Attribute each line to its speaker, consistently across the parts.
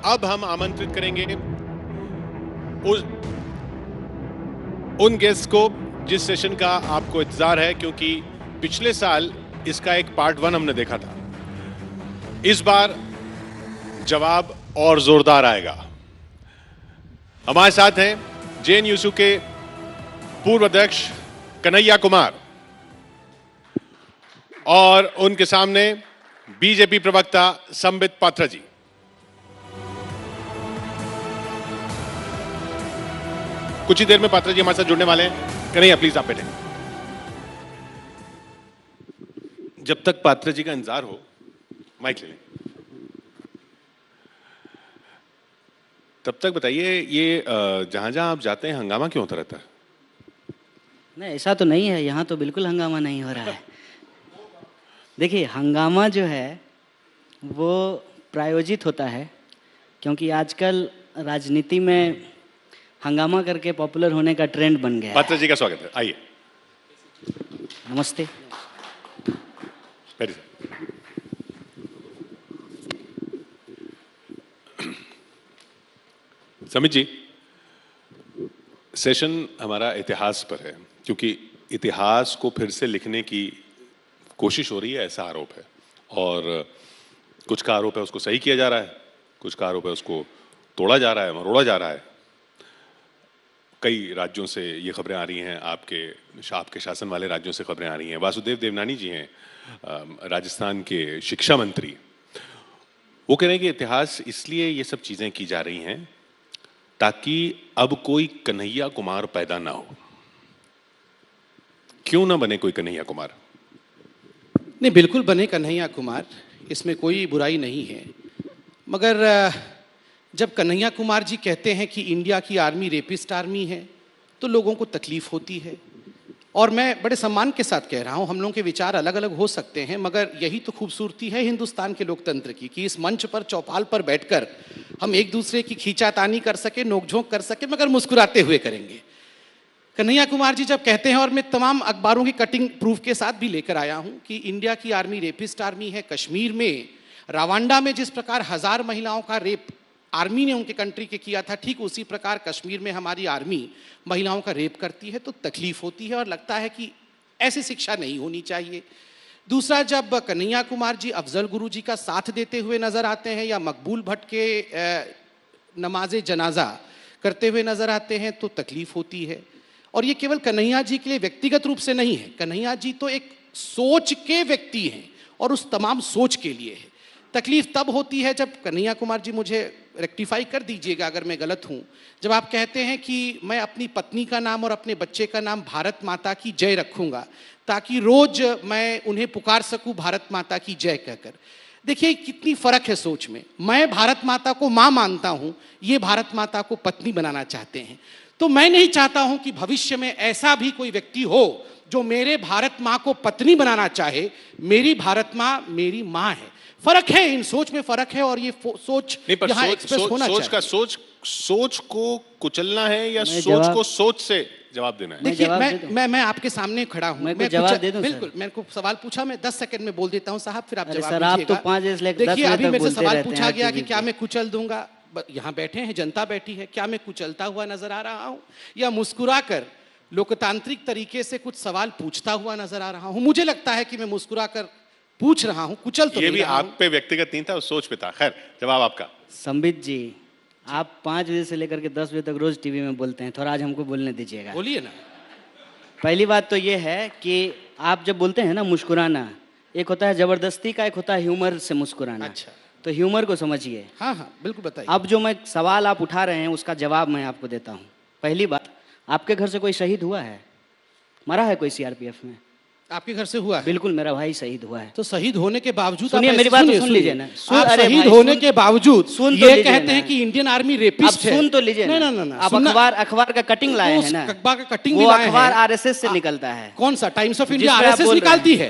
Speaker 1: अब हम आमंत्रित करेंगे उन गेस्ट को जिस सेशन का आपको इंतजार है, क्योंकि पिछले साल इसका एक पार्ट 1 हमने देखा था। इस बार जवाब और जोरदार आएगा। हमारे साथ हैं जेएनयू के पूर्व अध्यक्ष कन्हैया कुमार और उनके सामने बीजेपी प्रवक्ता संबित पात्रा जी। कुछ ही देर में पात्रा जी हमारे साथ जुड़ने वाले हैं। कन्हैया प्लीज आप बैठे। जब तक पात्रा जी का इंतजार हो, माइक ले लें। तब तक बताइए, ये जहां जहां आप जाते हैं हंगामा क्यों होता रहता है?
Speaker 2: नहीं, ऐसा तो नहीं है। यहाँ तो बिल्कुल हंगामा नहीं हो रहा है। देखिए, हंगामा जो है वो प्रायोजित होता है, क्योंकि आजकल राजनीति में हंगामा करके पॉपुलर होने का ट्रेंड बन गया है।
Speaker 1: पात्रा जी का स्वागत है, आइए।
Speaker 2: नमस्ते।
Speaker 1: वेरी समित जी, सेशन हमारा इतिहास पर है, क्योंकि इतिहास को फिर से लिखने की कोशिश हो रही है, ऐसा आरोप है। और कुछ का आरोप है उसको सही किया जा रहा है, कुछ का आरोप है उसको तोड़ा जा रहा है, मरोड़ा जा रहा है। कई राज्यों से ये खबरें आ रही हैं, आपके शासन वाले राज्यों से खबरें आ रही हैं। वासुदेव देवनानी जी हैं, राजस्थान के शिक्षा मंत्री। वो कह रहे हैं कि इतिहास इसलिए ये सब चीजें की जा रही हैं ताकि अब कोई कन्हैया कुमार पैदा ना हो। क्यों ना बने कोई कन्हैया कुमार?
Speaker 3: नहीं, बिल्कुल बने कन्हैया कुमार, इसमें कोई बुराई नहीं है। मगर जब कन्हैया कुमार जी कहते हैं कि इंडिया की आर्मी रेपिस्ट आर्मी है, तो लोगों को तकलीफ होती है। और मैं बड़े सम्मान के साथ कह रहा हूँ, हम लोगों के विचार अलग अलग हो सकते हैं, मगर यही तो खूबसूरती है हिंदुस्तान के लोकतंत्र की, कि इस मंच पर, चौपाल पर बैठकर हम एक दूसरे की खींचातानी कर सके, नोकझोंक कर सके, मगर मुस्कुराते हुए करेंगे। कन्हैया कुमार जी जब कहते हैं, और मैं तमाम अखबारों की कटिंग प्रूफ के साथ भी लेकर आया हूं, कि इंडिया की आर्मी रेपिस्ट आर्मी है। कश्मीर में, रवांडा में जिस प्रकार 1000 महिलाओं का रेप आर्मी ने उनके कंट्री के किया था, ठीक उसी प्रकार कश्मीर में हमारी आर्मी महिलाओं का रेप करती है, तो तकलीफ होती है और लगता है कि ऐसी शिक्षा नहीं होनी चाहिए। दूसरा, जब कन्हैया कुमार जी अफजल गुरु जी का साथ देते हुए नजर आते हैं या मकबूल भट्ट के नमाज जनाजा करते हुए नजर आते हैं, तो तकलीफ होती है। और ये केवल कन्हैया जी के लिए व्यक्तिगत रूप से नहीं है, कन्हैया जी तो एक सोच के व्यक्ति हैं और उस तमाम सोच के लिए है। तकलीफ तब होती है जब, कन्हैया कुमार जी मुझे रेक्टिफाई कर दीजिएगा अगर मैं गलत हूं, जब आप कहते हैं कि मैं अपनी पत्नी का नाम और अपने बच्चे का नाम भारत माता की जय रखूंगा, ताकि रोज मैं उन्हें पुकार सकूं भारत माता की जय कहकर। देखिए कितनी फर्क है सोच में। मैं भारत माता को मां मानता हूं, ये भारत माता को पत्नी बनाना चाहते हैं। तो मैं नहीं चाहता हूं कि भविष्य में ऐसा भी कोई व्यक्ति हो जो मेरे भारत मां को पत्नी बनाना चाहे। मेरी भारत मां मेरी मां है। फर्क है, इन सोच में फर्क है, और ये सोच यहां एक्सप्रेस होना चाहिए।
Speaker 1: सोच को कुचलना है या सोच को सोच से जवाब देना है?
Speaker 3: देखिए, मैं आपके सामने खड़ा हूं,
Speaker 2: मैं जवाब दे दूं।
Speaker 3: बिल्कुल, मेरे को सवाल पूछा, मैं 10 सेकंड में बोल देता हूं साहब, फिर आप जवाब
Speaker 2: सर, आप तो 5
Speaker 3: देखिए, अभी मेरे से सवाल पूछा गया कि क्या मैं कुचल दूंगा। यहाँ बैठे हैं, जनता बैठी है, क्या मैं कुचलता हुआ नजर आ रहा हूं या मुस्कुराकर लोकतांत्रिक तरीके से कुछ सवाल पूछता हुआ नजर आ रहा हूं? मुझे लगता है कि मैं मुस्कुराकर पूछ रहा हूं, कुचल तो
Speaker 1: ये
Speaker 3: नहीं
Speaker 1: भी
Speaker 3: रहा
Speaker 1: आप पे व्यक्तिगत नहीं था, उस सोच पे था। खैर, जवाब आपका।
Speaker 2: संबित जी, आप 5 बजे से लेकर के 10 बजे तक रोज टीवी में बोलते हैं, थोड़ा आज हमको बोलने दीजिएगा।
Speaker 3: बोलिए ना।
Speaker 2: पहली बात तो ये है कि आप जब बोलते हैं ना मुस्कुराना, एक होता है जबरदस्ती का, एक होता है ह्यूमर से मुस्कुराना।
Speaker 3: अच्छा,
Speaker 2: तो ह्यूमर को समझिए।
Speaker 3: हाँ हाँ बिल्कुल बताइए।
Speaker 2: अब जो मैं सवाल आप उठा रहे हैं उसका जवाब मैं आपको देता हूँ। पहली बात, आपके घर से कोई शहीद हुआ है? मरा है कोई सीआरपीएफ में?
Speaker 3: आपके घर से हुआ है?
Speaker 2: बिल्कुल, मेरा भाई शहीद हुआ है।
Speaker 3: तो शहीद होने के बावजूद,
Speaker 2: सुनिए मेरी बात तो सुन लीजिए ना।
Speaker 3: आप शहीद होने के बावजूद ये कहते हैं कि इंडियन आर्मी रेपिस्ट है।
Speaker 2: सुन तो लीजिए ना। आप अखबार का कटिंग लाए हैं ना,
Speaker 3: अखबार का कटिंग
Speaker 2: वो अखबार आरएसएस से निकलता है।
Speaker 3: कौन सा? टाइम्स ऑफ इंडिया आरएसएस निकालती है?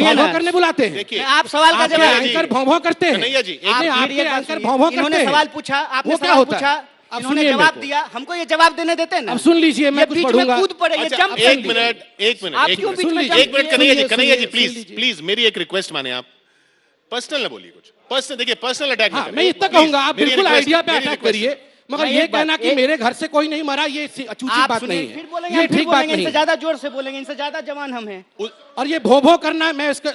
Speaker 2: सुनिए
Speaker 3: भौं
Speaker 2: ना।
Speaker 3: करने बुलाते हैं?
Speaker 1: देखिए,
Speaker 2: आप सवाल का
Speaker 3: आपके
Speaker 2: जवाब
Speaker 3: एंकर भौं करते हैं?
Speaker 1: कन्हैया जी,
Speaker 3: नहीं,
Speaker 2: आप
Speaker 3: आपके
Speaker 2: मेरी एक बात
Speaker 3: एंकर
Speaker 2: सुनिए।
Speaker 3: भौं करते
Speaker 2: इन्होंने
Speaker 3: हैं?
Speaker 2: सवाल पूछा, आपने
Speaker 3: वो क्या
Speaker 2: सवाल
Speaker 3: होता
Speaker 2: पूछा,
Speaker 3: है? अब
Speaker 2: इन्होंने
Speaker 3: सुनिए
Speaker 2: जवाब
Speaker 3: मेरे को।
Speaker 2: दिया, हमको ये जवाब देने देते हैं ना।
Speaker 3: अब सुन लीजिए, मैं
Speaker 2: ये
Speaker 3: कुछ
Speaker 2: बीच में
Speaker 3: पढ़ूंगा।
Speaker 2: कूद पड़े, ये
Speaker 1: अच्छा,
Speaker 2: जंप
Speaker 1: एक
Speaker 2: कर लिए।
Speaker 1: मिनट, एक मिनट,
Speaker 2: आप
Speaker 1: एक
Speaker 2: क्यों
Speaker 1: मिनट।
Speaker 2: बीच में
Speaker 3: सुन
Speaker 2: jump
Speaker 1: एक मिनट
Speaker 2: किए?
Speaker 1: कन्हैया जी,
Speaker 3: सुनिए,
Speaker 1: कन्हैया जी,
Speaker 3: सुनिए,
Speaker 1: प्लीज
Speaker 3: सुन लीजिए।
Speaker 1: प्लीज, मेरी एक रिक्वेस्ट माने आप। पर्सनल ना बोलिए कुछ, पर्सनल, देखिए पर्सनल अटैक
Speaker 3: हाँ, मैं इतना कहूंगा, आप बिल्कुल आइडिया पे अटैक करिए, मगर ये कहना कि मेरे घर से कोई नहीं मरा, ये उचित बात नहीं है,
Speaker 2: फिर बोलेंगे,
Speaker 3: ये ठीक बात नहीं।
Speaker 2: इनसे ज्यादा जोर से बोलेंगे, इनसे ज्यादा जवान हम हैं।
Speaker 3: और ये भो करना, मैं इसका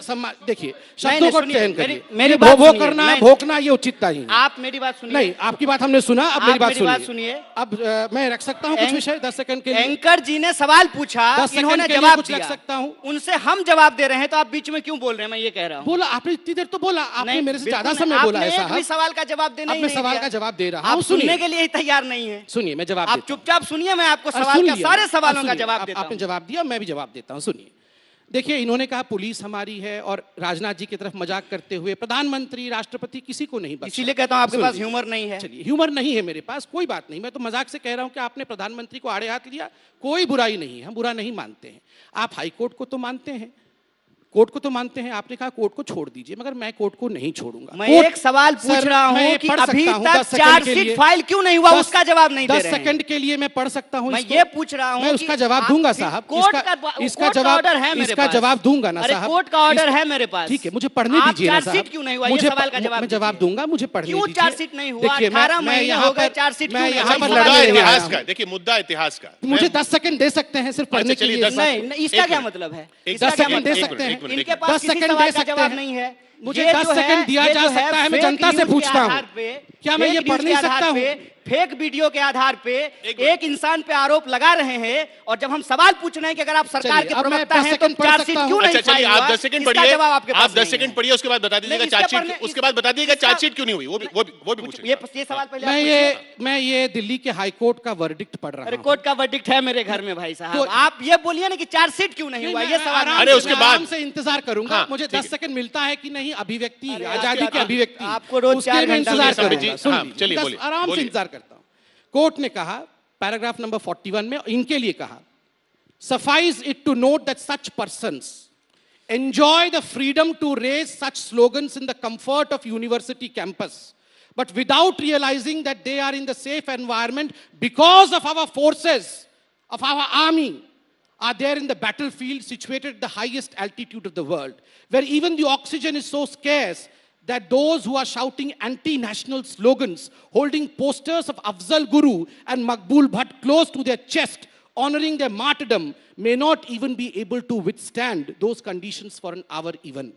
Speaker 3: देखिए शब्दों को चयन करिए,
Speaker 2: मेरी
Speaker 3: भो करना, भोंकना, ये उचित नहीं है।
Speaker 2: आप मेरी बात सुनिए।
Speaker 3: नहीं, आपकी बात हमने सुना, अब मेरी बात
Speaker 2: सुनिए।
Speaker 3: अब मैं रख सकता हूँ कुछ विषय 10 सेकंड के लिए?
Speaker 2: एंकर जी ने सवाल पूछा, इन्होंने जवाब दिया,
Speaker 3: रख सकता हूँ
Speaker 2: उनसे हम जवाब दे रहे हैं, तो आप बीच में क्यों बोल रहे हैं? मैं ये कह रहा हूँ।
Speaker 3: बोला आपने, इतनी देर तो बोला आपने, मेरे से ज्यादा समय बोला है साहब।
Speaker 2: सवाल का जवाब देना,
Speaker 3: अब मैं सवाल का जवाब दे रहा हूँ,
Speaker 2: सुनने के लिए ही तैयार नहीं है।
Speaker 3: सुनिए, मैं जवाब,
Speaker 2: आप चुपचाप सुनिए, मैं आपको सवाल का सारे सवालों का जवाब देता हूं।
Speaker 3: आपने जवाब दिया, मैं भी जवाब देता हूं। सुनिए, देखिए, इन्होंने कहा पुलिस हमारी है, और राजनाथ जी की तरफ मजाक करते हुए प्रधानमंत्री, राष्ट्रपति, किसी को नहीं बख्शा।
Speaker 2: इसीलिए कहता हूं आपके पास ह्यूमर नहीं है।
Speaker 3: चलिए, ह्यूमर नहीं है मेरे पास, कोई बात नहीं, मैं तो मजाक से कह रहा हूं कि आपने प्रधानमंत्री को आड़े हाथ लिया, कोई बुराई नहीं है, हम बुरा नहीं मानते हैं। आप हाईकोर्ट को तो मानते हैं, कोर्ट को तो मानते हैं, आपने कहा कोर्ट को छोड़ दीजिए, मगर मैं कोर्ट को नहीं छोड़ूंगा।
Speaker 2: मैं एक सवाल पूछ रहा हूं कि अभी तक चार्जशीट फाइल क्यों नहीं हुआ, उसका जवाब नहीं दे रहे हैं।
Speaker 3: 10 सेकंड के लिए मैं पढ़ सकता हूं,
Speaker 2: मैं ये पूछ रहा हूं,
Speaker 3: मैं उसका जवाब दूंगा साहब, इसका जवाब है, इसका जवाब दूंगा ना साहब,
Speaker 2: कोर्ट का ऑर्डर है मेरे पास।
Speaker 3: ठीक है, मुझे पढ़ने दीजिए ना साहब।
Speaker 2: चार्जशीट क्यों नहीं हुआ, ये सवाल का जवाब
Speaker 3: मैं जवाब दूंगा, मुझे पढ़ने दीजिए।
Speaker 2: क्यों चार्जशीट नहीं हुआ? 18 महीने हो गए, चार्जशीट क्यों नहीं हुआ?
Speaker 1: मुद्दा इतिहास का, देखिए मुद्दा इतिहास का,
Speaker 3: मुझे 10 सेकंड दे सकते हैं सिर्फ पढ़ने के लिए?
Speaker 2: नहीं, इसका क्या मतलब है?
Speaker 3: 10 सेकंड दे सकते हैं,
Speaker 2: इनके पास
Speaker 3: 10 सेकंड दे सकते हैं,
Speaker 2: नहीं है।
Speaker 3: मुझे 10 सेकंड दिया जा सकता है, मैं जनता से पूछता हूँ, क्या मैं ये पढ़ नहीं सकता हूँ?
Speaker 2: फेक वीडियो के आधार पे एक इंसान पे आरोप लगा रहे हैं, और जब हम सवाल पूछ रहे हैं कि अगर आप सरकार के प्रवक्ता हैं तो चार्जशीट क्यों नहीं?
Speaker 1: चलिए, आप 10 सेकंड पढ़िए, आप 10 सेकंड पढ़िए, उसके बाद बता दीजिएगा चार्जशीट, उसके बाद बता दीजिएगा चार्जशीट क्यों नहीं हुई, वो भी पूछिए।
Speaker 2: ये सवाल पहले
Speaker 3: मैं ये दिल्ली के हाईकोर्ट का वर्डिक्ट पढ़ रहा हूँ।
Speaker 2: कोर्ट का वर्डिक्ट है मेरे घर में भाई साहब, आप ये बोलिए ना कि चार्जशीट क्यों नहीं हुआ, ये सवाल।
Speaker 3: अरे उसके बाद से इंतजार करूंगा, मुझे 10 सेकंड मिलता है कि नहीं, अभिव्यक्ति, आजादी की अभिव्यक्ति,
Speaker 2: आपको रोज 4 घंटा
Speaker 3: इंतजार करूंगा।
Speaker 1: चलिए बोलिए,
Speaker 3: आराम से इंतजार करता हूं। कोर्ट ने कहा, पैराग्राफ नंबर 41 में इनके लिए कहा, suffice it to note that such persons enjoy the freedom to raise such slogans in the comfort of university campus, but without realizing that they are in the safe environment because of our forces, of our army, are there in the battlefield situated at the highest altitude of the world, where even the oxygen is so scarce that those who are shouting anti-national slogans, holding posters of Afzal Guru and Maqbool Bhatt close to their chest, honoring their martyrdom, may not even be able to withstand those conditions for an hour even.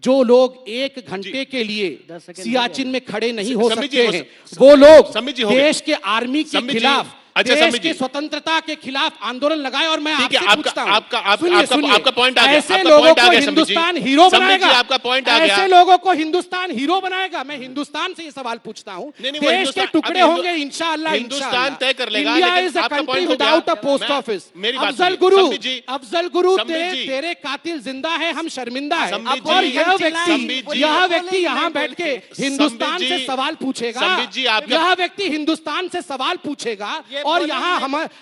Speaker 3: जो लोग 1 घंटे के लिए सियाचिन में खड़े नहीं हो सकते हैं, वो लोग देश के आर्मी के खिलाफ, देश की स्वतंत्रता के खिलाफ आंदोलन लगाए। और मैं आपसे पूछता हूं,
Speaker 1: आपका पॉइंट आ गया,
Speaker 3: ऐसे लोगों को हिंदुस्तान हीरो बनाएगा?
Speaker 1: आपका पॉइंट आ गया,
Speaker 3: ऐसे लोगों को हिंदुस्तान हीरो बनाएगा? मैं हिंदुस्तान से ये सवाल पूछता हूं, देश के टुकड़े होंगे इंशाअल्लाह,
Speaker 1: हिंदुस्तान तय कर लेगा।
Speaker 3: India is a country without a post office. Afzal Guru तेरे कातिल जिंदा है, हम शर्मिंदा है। और यह व्यक्ति यहाँ बैठ के हिंदुस्तान से सवाल पूछेगा, यह व्यक्ति हिंदुस्तान से सवाल पूछेगा, और यहाँ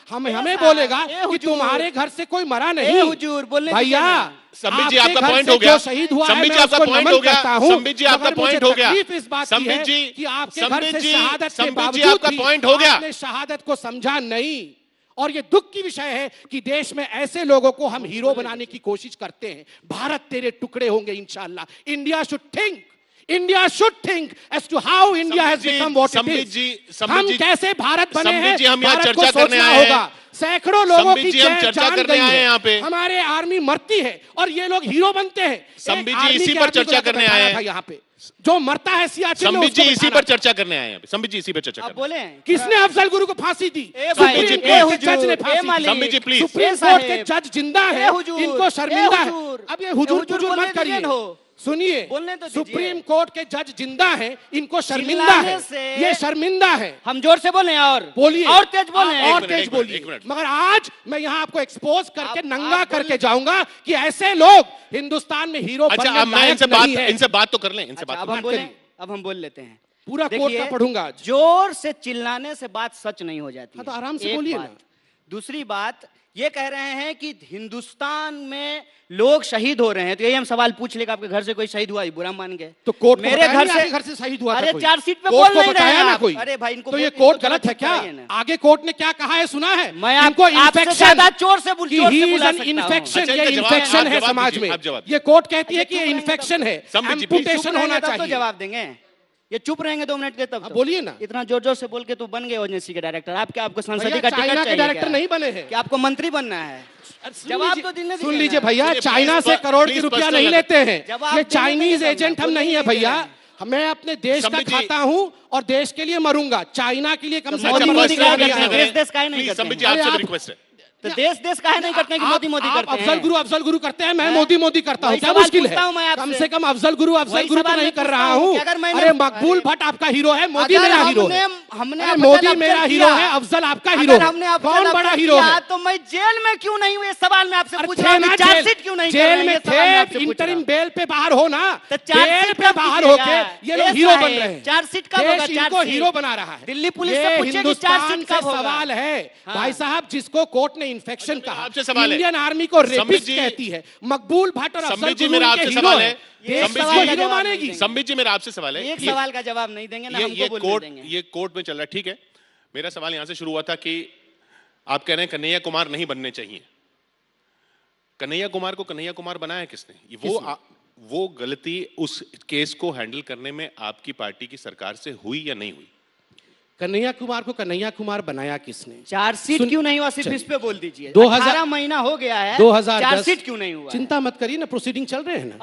Speaker 3: हमें बोलेगा कि तुम्हारे घर से कोई मरा नहीं। भैया,
Speaker 1: संबित जी आपका पॉइंट हो गया,
Speaker 3: शहीद हुआ,
Speaker 1: संबित जी आपका पॉइंट हो गया, संबित जी आपका पॉइंट हो गया,
Speaker 3: संबित जी कि आपके घर से शहादत के बावजूद
Speaker 1: आपका पॉइंट हो गया,
Speaker 3: आपने शहादत को समझा नहीं। और ये दुख की विषय है कि देश में ऐसे लोगों को हम हीरो बनाने की कोशिश करते हैं। भारत तेरे टुकड़े होंगे इंशाअल्लाह। India should think as to how India has become what it is. हम कैसे भारत बने हैं, भारत को सोचना होगा। सैकड़ों लोगों की जान गई है, हमारे आर्मी मरती है और ये लोग हीरो बनते हैं।
Speaker 1: संबित जी इसी पर चर्चा करने आए हैं
Speaker 3: यहाँ पे, जो मरता है सियाचिन में,
Speaker 1: संबित जी इसी पर चर्चा करने आए हैं। संबित जी इसी पर चर्चा
Speaker 2: बोले,
Speaker 3: किसने अफजल गुरु को फांसी दी?
Speaker 1: सुप्रीम कोर्ट
Speaker 3: के जज ने फांसी दी।
Speaker 1: संबित जी प्लीज,
Speaker 3: सुप्रीम कोर्ट के जज जिंदा है, इनको शर्मिंदा है। अब ये हुजूर मत करिए, सुनिए, सुप्रीम कोर्ट के जज जिंदा हैं, इनको शर्मिंदा है, ये शर्मिंदा है।
Speaker 2: हम जोर से बोले और
Speaker 3: बोलिए,
Speaker 2: और तेज बोले,
Speaker 3: और तेज बोलिए। मगर आज मैं यहाँ आपको एक्सपोज करके नंगा करके जाऊंगा कि ऐसे लोग हिंदुस्तान में हीरो बनने लायक नहीं है।
Speaker 1: इनसे बात तो कर लें, इनसे बात
Speaker 2: अब हम बोल लेते हैं।
Speaker 3: पूरा कोर्ट का पढ़ूंगा आज।
Speaker 2: जोर से चिल्लाने से बात सच नहीं हो जाती।
Speaker 3: तो आराम से बोलिए ना।
Speaker 2: दूसरी बात ये कह रहे हैं कि हिंदुस्तान में लोग शहीद हो रहे हैं, तो यही हम सवाल पूछ लेगा, आपके घर से कोई शहीद हुआ, बुरा मान गए
Speaker 3: तो कोर्ट
Speaker 2: मेरे घर से
Speaker 3: शहीद हुआ?
Speaker 2: अरे चार्जशीट पे बोल नहीं रहे
Speaker 3: ना कोई।
Speaker 2: अरे भाई, इनको
Speaker 3: तो ये कोर्ट गलत है क्या? आगे कोर्ट ने क्या कहा है सुना है?
Speaker 2: मैं आपको इन्फेक्शन चोर से
Speaker 3: इन्फेक्शन, ये इन्फेक्शन है समाज में। ये कोर्ट कहती है कि ये इन्फेक्शन है, एम्पुटेशन होना चाहिए।
Speaker 2: जवाब देंगे। ये चुप रहेंगे 2 मिनट के तब
Speaker 3: आप
Speaker 2: तो।
Speaker 3: बोलिए ना।
Speaker 2: इतना जोर जोर से बोल के तो बन गए ओएनजीसी के डायरेक्टर। आप क्या, आपको संसदीय
Speaker 3: भैया
Speaker 2: का टिकट
Speaker 3: चाइना के
Speaker 2: चाहिए
Speaker 3: डायरेक्टर
Speaker 2: क्या?
Speaker 3: नहीं बने हैं।
Speaker 2: क्या आपको मंत्री बनना है? जवाब तो दिलने
Speaker 3: सुन
Speaker 2: दीजिए
Speaker 3: लीजिए
Speaker 2: ना।
Speaker 3: भैया,
Speaker 1: सुनिए,
Speaker 3: चाइना
Speaker 1: please,
Speaker 3: से करोड़ की
Speaker 1: please
Speaker 3: रुपया
Speaker 1: personal
Speaker 3: नहीं
Speaker 1: मत-
Speaker 3: लेते हैं।
Speaker 2: जवाब
Speaker 3: ये
Speaker 2: देने
Speaker 3: चाइनीज
Speaker 2: दीजिए,
Speaker 3: एजेंट हम
Speaker 2: बोलने
Speaker 3: नहीं है
Speaker 2: नहीं दे
Speaker 3: भैया।
Speaker 2: रहे हैं।
Speaker 3: मैं अपने देश का
Speaker 1: संबित जी-
Speaker 3: खाता हूँ और देश के लिए मरूंगा। चाइना के लिए कम
Speaker 2: तो
Speaker 3: से
Speaker 2: मोदी
Speaker 3: कम
Speaker 2: मोदी
Speaker 3: मरने
Speaker 2: का
Speaker 3: के लिए
Speaker 2: करते हैं,
Speaker 3: आया हूं।
Speaker 2: देश का ही नहीं
Speaker 1: प्लीज
Speaker 2: करते
Speaker 1: संबित जी
Speaker 2: हैं।
Speaker 3: अरे
Speaker 1: आपसे
Speaker 3: आप-
Speaker 1: रिक्वेस्ट है।
Speaker 2: तो देश का है नहीं करते हैं कि मोदी मोदी
Speaker 3: आप
Speaker 2: करते हैं।
Speaker 3: अफजल गुरु करते हैं, मैं
Speaker 2: हैं?
Speaker 3: मोदी मोदी करता हूँ।
Speaker 2: वही
Speaker 3: क्या
Speaker 2: सवाल
Speaker 3: मुश्किल
Speaker 2: पूछता हूं मैं
Speaker 3: है?
Speaker 2: आपसे।
Speaker 3: कम से कम अफजल गुरु
Speaker 2: वही
Speaker 3: तो
Speaker 2: सवाल
Speaker 3: नहीं
Speaker 2: मैं
Speaker 3: कर
Speaker 2: पूछता
Speaker 3: रहा
Speaker 2: हूं
Speaker 3: हूँ।
Speaker 2: कि अगर मैंने-
Speaker 3: अरे मकबूल भट्ट आपका हीरो है, मोदी
Speaker 2: अगर
Speaker 3: मेरा हीरो
Speaker 2: हमने-
Speaker 3: है।
Speaker 2: हमने
Speaker 3: अरे
Speaker 2: अफजल
Speaker 3: मोदी
Speaker 2: अफजल
Speaker 3: मेरा
Speaker 2: किया,
Speaker 3: हीरो है, अफजल आपका
Speaker 2: अगर
Speaker 3: हीरो है।
Speaker 2: हमने अफजल
Speaker 3: कौन
Speaker 2: अफजल
Speaker 3: बड़ा हीरो
Speaker 2: किया,
Speaker 3: है?
Speaker 2: तो मैं जेल में क्यों नहीं हूँ? ये सवाल मैं आपसे पूछ रहा
Speaker 3: थे
Speaker 2: हूँ।
Speaker 3: ना
Speaker 2: चार्जशीट क्यों नहीं कर रहे
Speaker 3: जेल
Speaker 2: हैं?
Speaker 3: में
Speaker 2: ये सवाल मैं आपसे
Speaker 3: थे,
Speaker 2: पूछ रहा हूं।
Speaker 3: इंटरिम बेल पे बाहर हो ना।
Speaker 2: तो
Speaker 3: बेल
Speaker 2: चार्जशीट
Speaker 3: पे
Speaker 2: कब
Speaker 3: बाहर
Speaker 2: कीजिएगा?
Speaker 3: होके ये
Speaker 2: ए
Speaker 3: लोग हीरो बन
Speaker 2: साहेब,
Speaker 3: रहे हैं।
Speaker 2: चार्जशीट कब होगा?
Speaker 3: देश इनको
Speaker 2: चार्जशीट।
Speaker 3: हीरो बना रहा है।
Speaker 2: दिल्ली पुलिस से
Speaker 3: ये
Speaker 2: पूछिए कि
Speaker 3: हिंदुस्तान
Speaker 2: चार्जशीट
Speaker 3: से
Speaker 2: कब होगा?
Speaker 3: सवाल है
Speaker 2: हाँ।
Speaker 3: भाई साहब, जिसको कोर्ट ने इन्फेक्शन कहा,
Speaker 1: आपसे सवाल है।
Speaker 3: इंडियन आर्मी को
Speaker 1: संबित
Speaker 3: रेपिस्ट
Speaker 1: जी-
Speaker 3: कहती है। मकबूल भट्ट और अफजल
Speaker 1: संबित जी
Speaker 3: गुरु
Speaker 1: मेरा
Speaker 3: उनके
Speaker 1: आपसे
Speaker 3: हीरो
Speaker 1: सवाल
Speaker 3: है।
Speaker 1: है।
Speaker 2: ये
Speaker 3: देश
Speaker 2: सवाल
Speaker 3: इसको
Speaker 2: का
Speaker 3: हीरो
Speaker 2: जवाब
Speaker 3: मानेगी।
Speaker 2: नहीं देंगे।
Speaker 1: संबित जी मेरा आपसे सवाल है।
Speaker 2: एक सवाल का जवाब नहीं देंगे ना,
Speaker 1: ये
Speaker 2: हमको बोलने
Speaker 1: कोर्ट
Speaker 2: देंगे।
Speaker 1: ये कोर्ट में चल रहा है, ठीक है। मेरा सवाल यहां से शुरू हुआ था कि आप कह रहे हैं कन्हैया कुमार नहीं बनने चाहिए। कन्हैया कुमार को कन्हैया कुमार बनाया किसने? वो गलती उस केस को हैंडल करने में आपकी पार्टी की सरकार से हुई या नहीं हुई?
Speaker 3: कन्हैया कुमार को कन्हैया कुमार बनाया किसने?
Speaker 2: चार्जशीट
Speaker 3: सुन-
Speaker 2: क्यों नहीं हुआ? सिर्फ
Speaker 3: चलिए।
Speaker 2: इस पे बोल दीजिए।
Speaker 3: 2000
Speaker 2: 18 महीना हो गया है,
Speaker 3: 2010
Speaker 2: चार्जशीट क्यों नहीं हुआ?
Speaker 3: चिंता मत करिए ना, प्रोसीडिंग चल रहे हैं ना।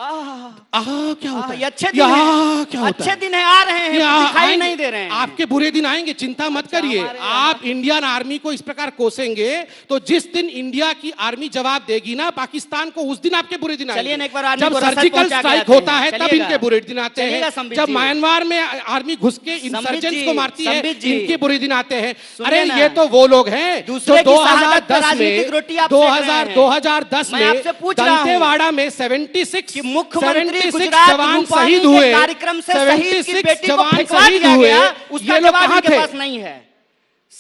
Speaker 3: क्या होता है?
Speaker 2: ये अच्छे दिन
Speaker 3: क्या
Speaker 2: है,
Speaker 3: होता
Speaker 2: अच्छे
Speaker 3: है?
Speaker 2: दिन है, आ रहे हैं,
Speaker 3: ये
Speaker 2: दिखाई
Speaker 3: आएंगे।
Speaker 2: नहीं दे रहे हैं।
Speaker 3: आपके बुरे दिन आएंगे, चिंता मत करिए।
Speaker 2: हमारे-
Speaker 3: आप इंडियन आर्मी को इस प्रकार कोसेंगे तो जिस दिन इंडिया की आर्मी जवाब देगी ना पाकिस्तान को, उस दिन आपके बुरे दिन आएंगे।
Speaker 2: चलिए ना, एक बार आर्मी
Speaker 3: जब
Speaker 2: को रसद
Speaker 3: सर्जिकल
Speaker 2: पहुंचा के
Speaker 3: स्ट्राइक
Speaker 2: आते हैं।
Speaker 3: होता है तब
Speaker 2: चलिएगा।
Speaker 3: इनके बुरे दिन आते
Speaker 2: चलिएगा
Speaker 3: हैं।
Speaker 2: संबित
Speaker 3: जब
Speaker 2: जी।
Speaker 3: म्यांमार में आर्मी घुस के
Speaker 2: संबित
Speaker 3: इंसर्जेंट्स
Speaker 2: जी,
Speaker 3: को मारती है,
Speaker 2: संबित जी।
Speaker 3: इनके बुरे दिन आते हैं।
Speaker 2: सुनिए
Speaker 3: अरे
Speaker 2: ना।
Speaker 3: ये तो वो लोग हैं
Speaker 2: दूसरे
Speaker 3: जो
Speaker 2: की शहादत पे
Speaker 3: 2010
Speaker 2: राजनीतिक
Speaker 3: में
Speaker 2: रोटी आप सेक रहे हैं।
Speaker 3: 2010
Speaker 2: मैं
Speaker 3: में
Speaker 2: आपसे पूछ रहा हूं
Speaker 3: दंतेवाड़ा में 76
Speaker 2: कि मुख्यमंत्री
Speaker 3: 76
Speaker 2: गुजरात
Speaker 3: जवान
Speaker 2: रूपानी
Speaker 3: शहीद
Speaker 2: के
Speaker 3: हुए।
Speaker 2: कार्यक्रम से शहीद की
Speaker 3: 76
Speaker 2: बेटी को
Speaker 3: जवान
Speaker 2: फेंकवा
Speaker 3: शहीद
Speaker 2: दिया
Speaker 3: हुए।
Speaker 2: गया, उसका
Speaker 3: ये लोग
Speaker 2: जवाब
Speaker 3: कहाँ
Speaker 2: इनके
Speaker 3: थे?
Speaker 2: पास नहीं है।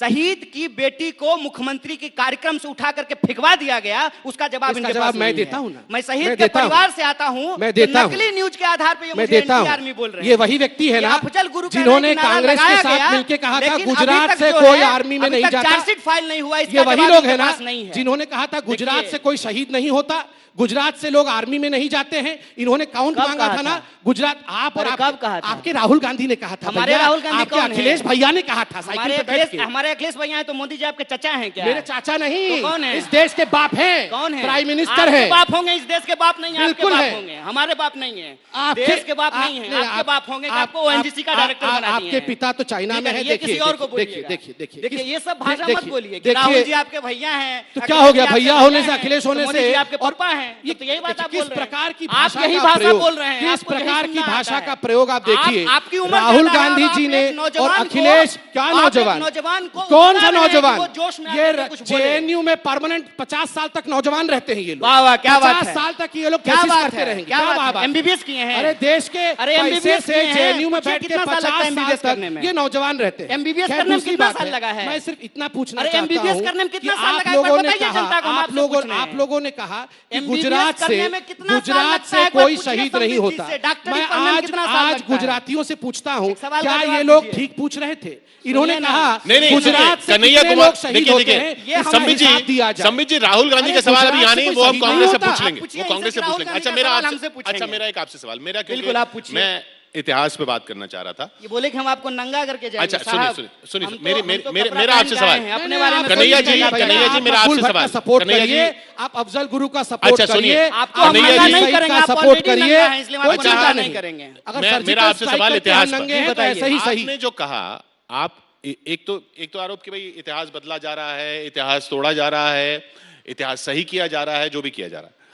Speaker 2: शहीद की बेटी को मुख्यमंत्री के कार्यक्रम से उठा करके फेंकवा दिया गया, उसका जवाब
Speaker 3: इसका
Speaker 2: इनके
Speaker 3: जवाब
Speaker 2: पास
Speaker 3: मैं
Speaker 2: नहीं
Speaker 3: देता
Speaker 2: है।
Speaker 3: हूं ना।
Speaker 2: मैं शहीद
Speaker 3: मैं
Speaker 2: के
Speaker 3: देता हूं।
Speaker 2: परिवार से आता हूं,
Speaker 3: मैं
Speaker 2: तो
Speaker 3: देता हूं।
Speaker 2: नकली न्यूज के आधार पर ये
Speaker 3: मैं
Speaker 2: मुझे
Speaker 3: देता
Speaker 2: एंटी
Speaker 3: हूं।
Speaker 2: आर्मी बोल रहे हैं।
Speaker 3: ये वही व्यक्ति है
Speaker 2: ये
Speaker 3: ना
Speaker 2: अफजल गुरु कह रहे हैं
Speaker 3: जिन्होंने
Speaker 2: कि नारा
Speaker 3: कांग्रेस के
Speaker 2: लगाया
Speaker 3: साथ
Speaker 2: गया,
Speaker 3: मिलकर कहा था
Speaker 2: लेकिन
Speaker 3: गुजरात
Speaker 2: अभी तक
Speaker 3: से
Speaker 2: जो
Speaker 3: कोई
Speaker 2: है,
Speaker 3: आर्मी में
Speaker 2: अभी
Speaker 3: नहीं
Speaker 2: तक
Speaker 3: जाता।
Speaker 2: चार्जशीट फाइल नहीं हुआ,
Speaker 3: ये
Speaker 2: इसका
Speaker 3: वही
Speaker 2: जवाब
Speaker 3: लोग
Speaker 2: इनके
Speaker 3: हैं ना
Speaker 2: पास नहीं है।
Speaker 3: जिन्होंने कहा था गुजरात
Speaker 2: देखिए।
Speaker 3: से कोई शहीद नहीं होता, गुजरात से लोग आर्मी में नहीं जाते हैं। इन्होंने काउंट
Speaker 2: कब
Speaker 3: मांगा
Speaker 2: कहा
Speaker 3: था ना
Speaker 2: था?
Speaker 3: गुजरात। आप और
Speaker 2: अरे कब कहा था?
Speaker 3: आपके राहुल गांधी ने कहा था।
Speaker 2: हमारे
Speaker 3: भैया,
Speaker 2: राहुल गांधी
Speaker 3: आपके
Speaker 2: कौन है?
Speaker 3: अखिलेश भैया ने कहा था साइकिल
Speaker 2: हमारे
Speaker 3: पे बैठ के।
Speaker 2: हमारे अखिलेश भैया हैं तो मोदी जी आपके चचा हैं क्या?
Speaker 3: मेरे चाचा नहीं,
Speaker 2: तो कौन है?
Speaker 3: इस देश के बाप हैं।
Speaker 2: कौन है?
Speaker 3: प्राइम मिनिस्टर
Speaker 2: आपके
Speaker 3: है।
Speaker 2: बाप होंगे, इस देश के बाप नहीं है। आपके
Speaker 3: बिल्कुल
Speaker 2: बाप
Speaker 3: है।
Speaker 2: होंगे, हमारे बाप नहीं है।
Speaker 3: आपके-
Speaker 2: देश के बाप नहीं है, आपके बाप होंगे कि आपको ओएनजीसी का डायरेक्टर बना दिए
Speaker 3: आपके
Speaker 2: हैं।
Speaker 3: पिता तो चाइना में है।
Speaker 2: ये किसी और को
Speaker 3: देखिए
Speaker 2: बोलिएगा।
Speaker 3: देखिए देखिए
Speaker 2: देखिए ये सब भाषा
Speaker 3: देखिए,
Speaker 2: मत बोलिए कि
Speaker 3: देखिए,
Speaker 2: राहुल जी आपके भैया हैं,
Speaker 3: तो
Speaker 2: अखिलेश
Speaker 3: क्या हो गया?
Speaker 2: जी आपके
Speaker 3: भैया होने से,
Speaker 2: हैं,
Speaker 3: अखिलेश होने
Speaker 2: तो मोदी
Speaker 3: से
Speaker 2: जी आपके
Speaker 3: और
Speaker 2: पापा हैं,
Speaker 3: ये
Speaker 2: तो यही बात आप
Speaker 3: किस
Speaker 2: बोल रहे हैं।
Speaker 3: प्रकार की
Speaker 2: आप
Speaker 3: भाषा
Speaker 2: यही
Speaker 3: का
Speaker 2: भाषा
Speaker 3: प्रयोग,
Speaker 2: बोल रहे हैं,
Speaker 3: किस
Speaker 2: आपको यही
Speaker 3: प्रकार की
Speaker 2: सुनना
Speaker 3: भाषा
Speaker 2: आता
Speaker 3: का
Speaker 2: है।
Speaker 3: प्रयोग आप देखिए।
Speaker 2: आपकी उम्र
Speaker 3: राहुल
Speaker 2: ज्यादा है
Speaker 3: गांधी
Speaker 2: और
Speaker 3: जी
Speaker 2: आप
Speaker 3: ने
Speaker 2: एक नौजवान
Speaker 3: और
Speaker 2: को-
Speaker 3: अखिलेश, क्या
Speaker 2: आप एक
Speaker 3: नौजवान?
Speaker 2: नौजवान को
Speaker 3: कौन
Speaker 2: उकसा
Speaker 3: सा
Speaker 2: रहे हैं कि
Speaker 3: नौजवान?
Speaker 2: वो जोश में
Speaker 3: ये
Speaker 2: आकर के कुछ बोले।
Speaker 3: जेएनयू में परमानेंट 50 साल तक नौजवान रहते हैं ये लोग।
Speaker 2: वाह वाह, क्या बात
Speaker 3: 50
Speaker 2: है।
Speaker 3: साल तक ये लोग
Speaker 2: क्या
Speaker 3: कोशिश
Speaker 2: बात
Speaker 3: करते
Speaker 2: है,
Speaker 3: रहेंगे।
Speaker 2: क्या बात है। MBBS किए हैं।
Speaker 3: अरे देश के
Speaker 2: अरे
Speaker 3: पैसे
Speaker 2: MBBS
Speaker 3: से
Speaker 2: किए हैं।
Speaker 3: जेएनयू में
Speaker 2: पूछिए
Speaker 3: बैठ के
Speaker 2: कितना साल
Speaker 3: 50
Speaker 2: लगता है
Speaker 3: साल
Speaker 2: MBBS
Speaker 3: तक
Speaker 2: करने में?
Speaker 3: ये नौजवान रहते हैं।
Speaker 2: MBBS
Speaker 3: खैर,
Speaker 2: करने में
Speaker 3: दूसरी
Speaker 2: कितना
Speaker 3: बात
Speaker 2: साल लगा है?
Speaker 3: मैं सिर्फ इतना पूछना
Speaker 2: अरे
Speaker 3: चाहता
Speaker 2: MBBS
Speaker 3: हूं
Speaker 2: करने में कितना
Speaker 3: कि
Speaker 2: साल
Speaker 3: आप
Speaker 2: लगा है? एक बार
Speaker 3: लोगों ने
Speaker 2: बताइए
Speaker 3: कहा,
Speaker 2: जनता को, हम आपसे पूछ रहे हैं।
Speaker 3: आप लोगों ने कहा कि
Speaker 2: MBBS
Speaker 3: गुजरात से
Speaker 2: करने में कितना साल
Speaker 3: गुजरात
Speaker 2: लगता
Speaker 3: से
Speaker 2: है? एक बार
Speaker 3: कोई
Speaker 2: पूछिए
Speaker 3: शहीद नहीं
Speaker 2: संबित जी
Speaker 3: होता।
Speaker 2: से, डॉक्टरी
Speaker 3: मैं
Speaker 2: पढ़ने में कितना साल
Speaker 3: आज
Speaker 2: लगता है?
Speaker 3: गुजरातियों से पूछता हूं,
Speaker 2: एक सवाल का
Speaker 3: क्या
Speaker 2: जवाब
Speaker 3: ये लोग
Speaker 2: दीजिए।
Speaker 3: ठीक पूछ रहे थे? इन्होंने
Speaker 2: सुनिए ना।
Speaker 3: कहा
Speaker 1: नहीं
Speaker 3: गुजरात से
Speaker 1: कन्हैया
Speaker 3: कितने
Speaker 1: कुमार
Speaker 3: लोग शहीद होते हैं,
Speaker 2: ये
Speaker 3: इसका
Speaker 1: संबित
Speaker 3: हिसाब दिया
Speaker 1: जी
Speaker 3: जाए।
Speaker 1: संबित जी राहुल गांधी
Speaker 3: अरे
Speaker 1: का सवाल अभी
Speaker 3: गुजरात
Speaker 1: यहाँ
Speaker 3: से
Speaker 1: नहीं,
Speaker 3: कोई
Speaker 1: वो हम
Speaker 3: शहीद
Speaker 1: कांग्रेस से
Speaker 3: नहीं
Speaker 1: पूछ
Speaker 3: होता।
Speaker 1: लेंगे,
Speaker 2: पूछिए
Speaker 1: वो कांग्रेस से
Speaker 2: इनसे
Speaker 1: पूछ लेंगे।
Speaker 2: राहुल
Speaker 1: अच्छा
Speaker 2: गांधी
Speaker 1: मेरा
Speaker 2: का सवाल
Speaker 1: आपसे
Speaker 2: हमसे पूछेंगे।
Speaker 1: अच्छा मेरा एक आपसे सवाल, मेरा क्योंकि
Speaker 2: बिल्कुल, आप पूछिए।
Speaker 1: मैं इतिहास पे बात करना चाह रहा था।
Speaker 2: ये बोले कि हम आपको नंगा करके जाएंगे।
Speaker 1: अच्छा सुनिए
Speaker 2: साहब,
Speaker 1: सुनिए सुनिए
Speaker 2: हम तो-
Speaker 1: मेरे
Speaker 2: हम
Speaker 1: मेरे
Speaker 2: तो
Speaker 1: मेरे
Speaker 2: कपड़ा
Speaker 1: मेरा
Speaker 2: पहन
Speaker 1: आपसे
Speaker 2: के
Speaker 1: सवाल
Speaker 2: आए हैं, अपने बारे में
Speaker 1: कन्हैया
Speaker 2: कोई
Speaker 1: जी
Speaker 2: नहीं कहना
Speaker 1: कन्हैया
Speaker 2: भैया।
Speaker 1: जी मेरा
Speaker 3: आप
Speaker 1: आपसे
Speaker 3: मकबूल भट्ट
Speaker 1: सवाल
Speaker 3: का सपोर्ट
Speaker 1: कन्हैया जी
Speaker 3: करिए, आप अफजल गुरु का सपोर्ट
Speaker 1: अच्छा, सुनिए।
Speaker 3: करिए,
Speaker 2: आपको
Speaker 3: आप
Speaker 2: हम
Speaker 1: कन्हैया
Speaker 2: मना
Speaker 1: जी
Speaker 2: नहीं
Speaker 3: सईद
Speaker 2: करेंगे,
Speaker 3: का
Speaker 2: आप
Speaker 3: सपोर्ट
Speaker 2: ऑलरेडी
Speaker 3: करिए,
Speaker 2: नंगा हैं, इसलिए हम
Speaker 3: कोई
Speaker 2: आपको
Speaker 3: चिंता
Speaker 2: मना
Speaker 3: नहीं
Speaker 2: नहीं करेंगे।
Speaker 3: अगर
Speaker 1: मेरा
Speaker 3: सर्जिकल
Speaker 1: आपसे
Speaker 3: स्ट्राइक
Speaker 1: सवाल
Speaker 3: करके
Speaker 1: इतिहास
Speaker 3: हम
Speaker 1: पर।
Speaker 3: नंगे हैं तो ऐसे ही सही।
Speaker 1: आपने जो कहा, आप एक तो आरोप कि भाई इतिहास बदला जा रहा है, इतिहास तोड़ा जा रहा है, इतिहास सही किया जा रहा है, जो भी किया जा रहा है,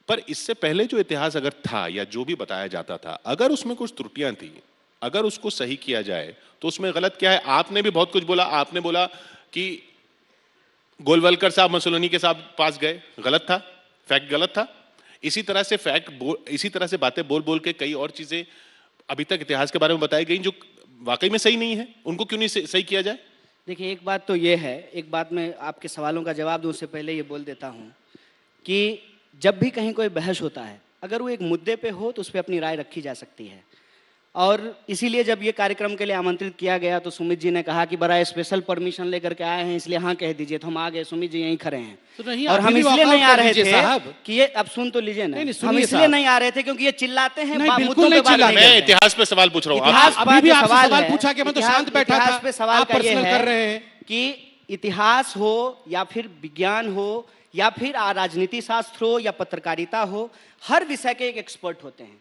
Speaker 1: पर इससे पहले जो इतिहास अगर था या जो भी बताया जाता था, अगर उसमें कुछ त्रुटियां थी, अगर उसको सही किया जाए तो उसमें गलत क्या है? आपने भी बहुत कुछ बोला, आपने बोला कि गोलवलकर साहब मुसोलिनी के साथ पास गए, गलत था, फैक्ट गलत था। इसी तरह से बातें बोल बोल के कई और चीजें अभी तक इतिहास के बारे में बताई गई जो वाकई में सही नहीं है, उनको क्यों नहीं सही किया जाए?
Speaker 2: देखिए एक बात तो ये है, एक बात मैं आपके सवालों का जवाब दूं उससे पहले ये बोल देता हूं कि जब भी कहीं कोई बहस होता है, अगर वो एक मुद्दे पे हो तो उस पर अपनी राय रखी जा सकती है। और इसीलिए जब ये कार्यक्रम के लिए आमंत्रित किया गया तो सुमित जी ने कहा कि बड़ा स्पेशल परमिशन लेकर के आए हैं, इसलिए हाँ कह दीजिए। तो हम आ गए, सुमित जी यहीं खड़े हैं।
Speaker 3: तो नहीं,
Speaker 2: और
Speaker 3: अभी
Speaker 2: हम
Speaker 3: भी
Speaker 2: इसलिए
Speaker 3: walk
Speaker 2: नहीं
Speaker 3: out
Speaker 2: आ
Speaker 3: कर
Speaker 2: रहे
Speaker 3: दीजिए
Speaker 2: थे
Speaker 3: साहब।
Speaker 2: कि ये, अब सुन तो लीजिए ना,
Speaker 3: नहीं,
Speaker 2: हम
Speaker 3: सुनिए
Speaker 2: इसलिए
Speaker 3: साहब।
Speaker 2: नहीं आ रहे थे क्योंकि ये चिल्लाते हैं,
Speaker 3: नहीं, बिल्कुल
Speaker 2: मुद्दों
Speaker 3: नहीं
Speaker 2: पे बात
Speaker 3: चिल्लाते।
Speaker 2: नहीं
Speaker 1: मैं
Speaker 2: करते हैं।
Speaker 1: इतिहास पे सवाल पूछ रहा हूँ
Speaker 2: इतिहास
Speaker 1: आप।
Speaker 3: अभी भी
Speaker 2: पे
Speaker 3: आपसे सवाल
Speaker 2: है,
Speaker 3: पूछा कि मैं तो
Speaker 2: इतिहास-
Speaker 3: शांत बैठा
Speaker 2: इतिहास
Speaker 3: था,
Speaker 2: पे सवाल
Speaker 3: आप
Speaker 2: का ये
Speaker 3: पर्सनल
Speaker 2: है
Speaker 3: कर रहे हैं।
Speaker 2: कि इतिहास हो या फिर विज्ञान हो या फिर राजनीति शास्त्र हो या पत्रकारिता हो, हर विषय के एक एक्सपर्ट होते हैं।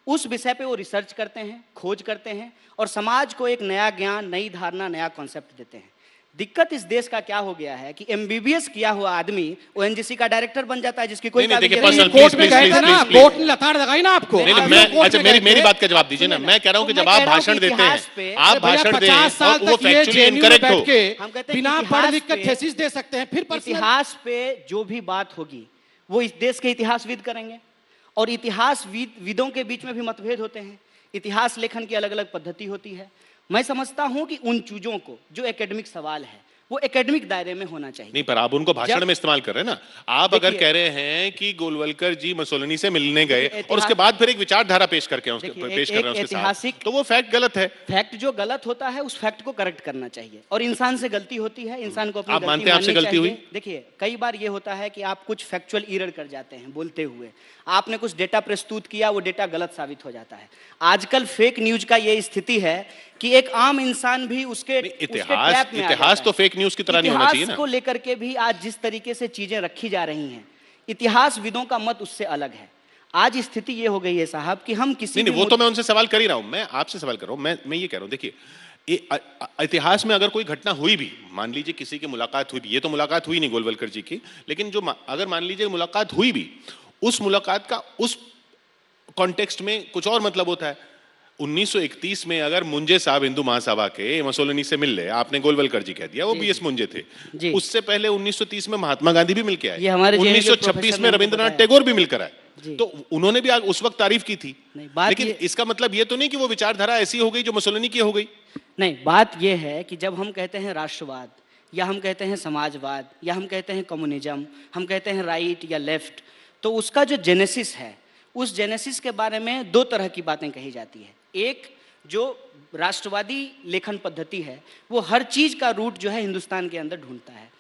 Speaker 2: उस विषय पे वो रिसर्च करते हैं, खोज करते हैं और समाज को एक नया ज्ञान, नई धारणा, नया कॉन्सेप्ट देते हैं। दिक्कत इस देश का क्या हो गया है कि एमबीबीएस किया हुआ आदमी ओएनजीसी का डायरेक्टर बन जाता है, जिसकी कोई
Speaker 1: नहीं, देखिए,
Speaker 2: काबिलियत
Speaker 1: personal,
Speaker 2: नहीं।
Speaker 3: कोर्ट में
Speaker 1: please,
Speaker 3: गए थे
Speaker 1: please,
Speaker 3: ना,
Speaker 1: please,
Speaker 3: कोर्ट ने लताड़ लगाई ना आपको।
Speaker 1: नहीं,
Speaker 3: आप
Speaker 1: मैं,
Speaker 3: लोग कोर्ट
Speaker 1: अच्छा
Speaker 3: में
Speaker 1: मेरी
Speaker 3: गए
Speaker 1: मेरी
Speaker 3: थे।
Speaker 1: बात का जवाब दीजिए ना।
Speaker 2: सुनिए
Speaker 1: मैं कह रहा हूँ कि
Speaker 2: तो
Speaker 1: जब
Speaker 2: मैं
Speaker 1: आप
Speaker 2: कह रहा हूँ
Speaker 1: भाषण
Speaker 2: कि
Speaker 1: देते
Speaker 2: इतिहास
Speaker 1: हैं,
Speaker 2: पे-
Speaker 1: आप
Speaker 3: अरे भैया,
Speaker 1: भाषण
Speaker 3: 50
Speaker 1: दें
Speaker 3: साल
Speaker 1: और वो
Speaker 3: तक ये
Speaker 1: फैक्चुअली
Speaker 3: जेएनयू में
Speaker 1: इनकरेक्ट
Speaker 3: बैठ
Speaker 1: हो।
Speaker 3: के
Speaker 2: हम कहते हैं
Speaker 3: बिना
Speaker 2: कि
Speaker 3: पढ़
Speaker 2: इतिहास
Speaker 3: लिख कर
Speaker 2: पे-
Speaker 3: थेसिस दे सकते हैं, फिर पर्सनल।
Speaker 2: इतिहास पे जो भी बात होगी वो इस देश के इतिहासविद करेंगे और इतिहासविदों के बीच में भी मतभेद होते हैं। इतिहास लेखन की अलग अलग पद्धति होती है। मैं समझता हूं कि उन चीजों को जो एकेडमिक सवाल है वो एकेडमिक दायरे में होना चाहिए।
Speaker 1: नहीं, पर आप उनको भाषण
Speaker 2: जब-
Speaker 1: में इस्तेमाल कर रहे हैं ना। आप अगर
Speaker 2: देखिए-
Speaker 1: कह रहे हैं कि गोलवलकर जी मुसोलिनी से मिलने गए
Speaker 2: देखिए,
Speaker 1: और उसके बाद फिर एक विचारधारा पेश करके
Speaker 2: देखिए,
Speaker 1: पेश कर रहे हैं उसके साथ,
Speaker 2: ऐतिहासिक-
Speaker 1: तो वो फैक्ट गलत है।
Speaker 2: फैक्ट जो गलत होता है उस फैक्ट को करेक्ट करना चाहिए और इंसान से गलती होती है, इंसान को अपनी
Speaker 1: आप
Speaker 2: गलती
Speaker 1: मानते हैं आपसे
Speaker 2: माननी
Speaker 1: गलती
Speaker 2: चाहिए।
Speaker 1: हुई?
Speaker 2: देखिए, कई बार ये होता है कि आप कुछ फैक्चुअल एरर कर जाते हैं बोलते हुए। आपने कुछ डेटा प्रस्तुत किया, वो डेटा गलत साबित हो जाता है। आजकल फेक न्यूज का ये स्थिति है कि एक आम इंसान भी उसके
Speaker 1: इतिहास इतिहास तो फेक न्यूज की तरह नहीं होना चाहिए ना।
Speaker 2: को लेकर के भी आज जिस तरीके से चीजें रखी जा रही हैं, इतिहासविदों का मत उससे अलग है। आज स्थिति ये हो गई है साहब कि हम किसी
Speaker 1: नहीं,
Speaker 2: भी
Speaker 1: वो तो मैं उनसे सवाल कर ही रहा हूं। मैं आपसे सवाल कर रहा हूं। मैं ये कह रहा हूं, देखिए, इतिहास में अगर कोई घटना हुई भी, मान लीजिए किसी की मुलाकात हुई भी, ये तो मुलाकात हुई नहीं गोलवलकर जी की, लेकिन जो अगर मान लीजिए मुलाकात हुई भी, उस मुलाकात का उस कॉन्टेक्स्ट में कुछ और मतलब होता है। 1931 में अगर मुंजे साहब हिंदू महासभा के मुसोलिनी से मिल ले, आपने गोलवलकर जी कह दिया, वो बीएस मुंजे थे।
Speaker 2: जी।
Speaker 1: उससे पहले 1930 में महात्मा गांधी भी मिलके आए,
Speaker 2: ये हमारे JNU के
Speaker 1: 1926
Speaker 2: प्रोफेसर
Speaker 1: में
Speaker 2: ने
Speaker 1: रविंद्रनाथ
Speaker 2: बताया।
Speaker 1: टैगोर भी मिलकर आए।
Speaker 2: जी।
Speaker 1: तो उन्होंने भी उस वक्त तारीफ की थी।
Speaker 2: नहीं, बात
Speaker 1: लेकिन
Speaker 2: ये-
Speaker 1: इसका मतलब ये तो नहीं कि वो विचारधारा ऐसी हो गई जो मुसोलिनी की हो गई।
Speaker 2: नहीं, बात यह है कि जब हम कहते हैं राष्ट्रवाद या हम कहते हैं समाजवाद या हम कहते हैं कम्युनिज्म, हम कहते हैं राइट या लेफ्ट, तो उसका जो जेनेसिस है, उस जेनेसिस के बारे में दो तरह की बातें कही जाती है। एक जो राष्ट्रवादी लेखन पद्धति है वो हर चीज का रूट जो है हिंदुस्तान के अंदर ढूंढता है।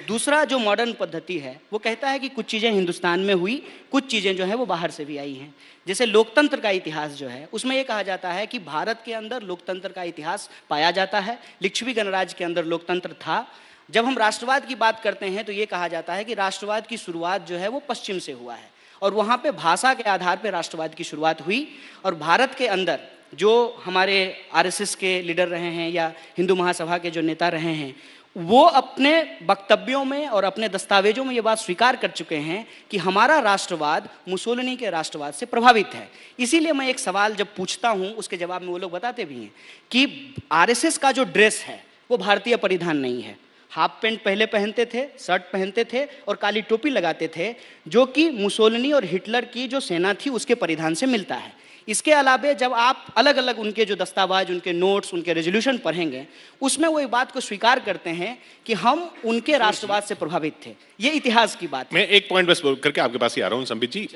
Speaker 2: दूसरा जो मॉडर्न पद्धति है वो कहता है कि कुछ चीज़ें हिंदुस्तान में हुई, कुछ चीज़ें जो है वो बाहर से भी आई हैं। जैसे लोकतंत्र का इतिहास जो है उसमें ये कहा जाता है कि भारत के अंदर लोकतंत्र का इतिहास पाया जाता है, लिच्छवी गणराज्य के अंदर लोकतंत्र था। जब हम राष्ट्रवाद की बात करते हैं तो ये कहा जाता है कि राष्ट्रवाद की शुरुआत जो है वो पश्चिम से हुआ है और वहाँ पे भाषा के आधार पर राष्ट्रवाद की शुरुआत हुई। और भारत के अंदर जो हमारे आरएसएस के लीडर रहे हैं या हिंदू महासभा के जो नेता रहे हैं, वो अपने वक्तव्यों में और अपने दस्तावेजों में ये बात स्वीकार कर चुके हैं कि हमारा राष्ट्रवाद मुसोलिनी के राष्ट्रवाद से प्रभावित है। इसीलिए मैं एक सवाल जब पूछता हूँ उसके जवाब में वो लोग बताते भी हैं कि आरएसएस का जो ड्रेस है वो भारतीय परिधान नहीं है। हाफ पैंट पहले पहनते थे, शर्ट पहनते थे और काली टोपी लगाते थे, जो कि मुसोलिनी और हिटलर की जो सेना थी उसके परिधान से मिलता है। इसके अलावे जब आप अलग अलग उनके जो दस्तावेज, उनके नोट्स, उनके रेजोल्यूशन पढ़ेंगे, उसमें वो ये बात को स्वीकार करते हैं कि हम उनके राष्ट्रवाद से प्रभावित थे। ये इतिहास की बात है।
Speaker 1: मैं एक पॉइंट बस करके आपके पास ही आ रहा हूँ संबित जी।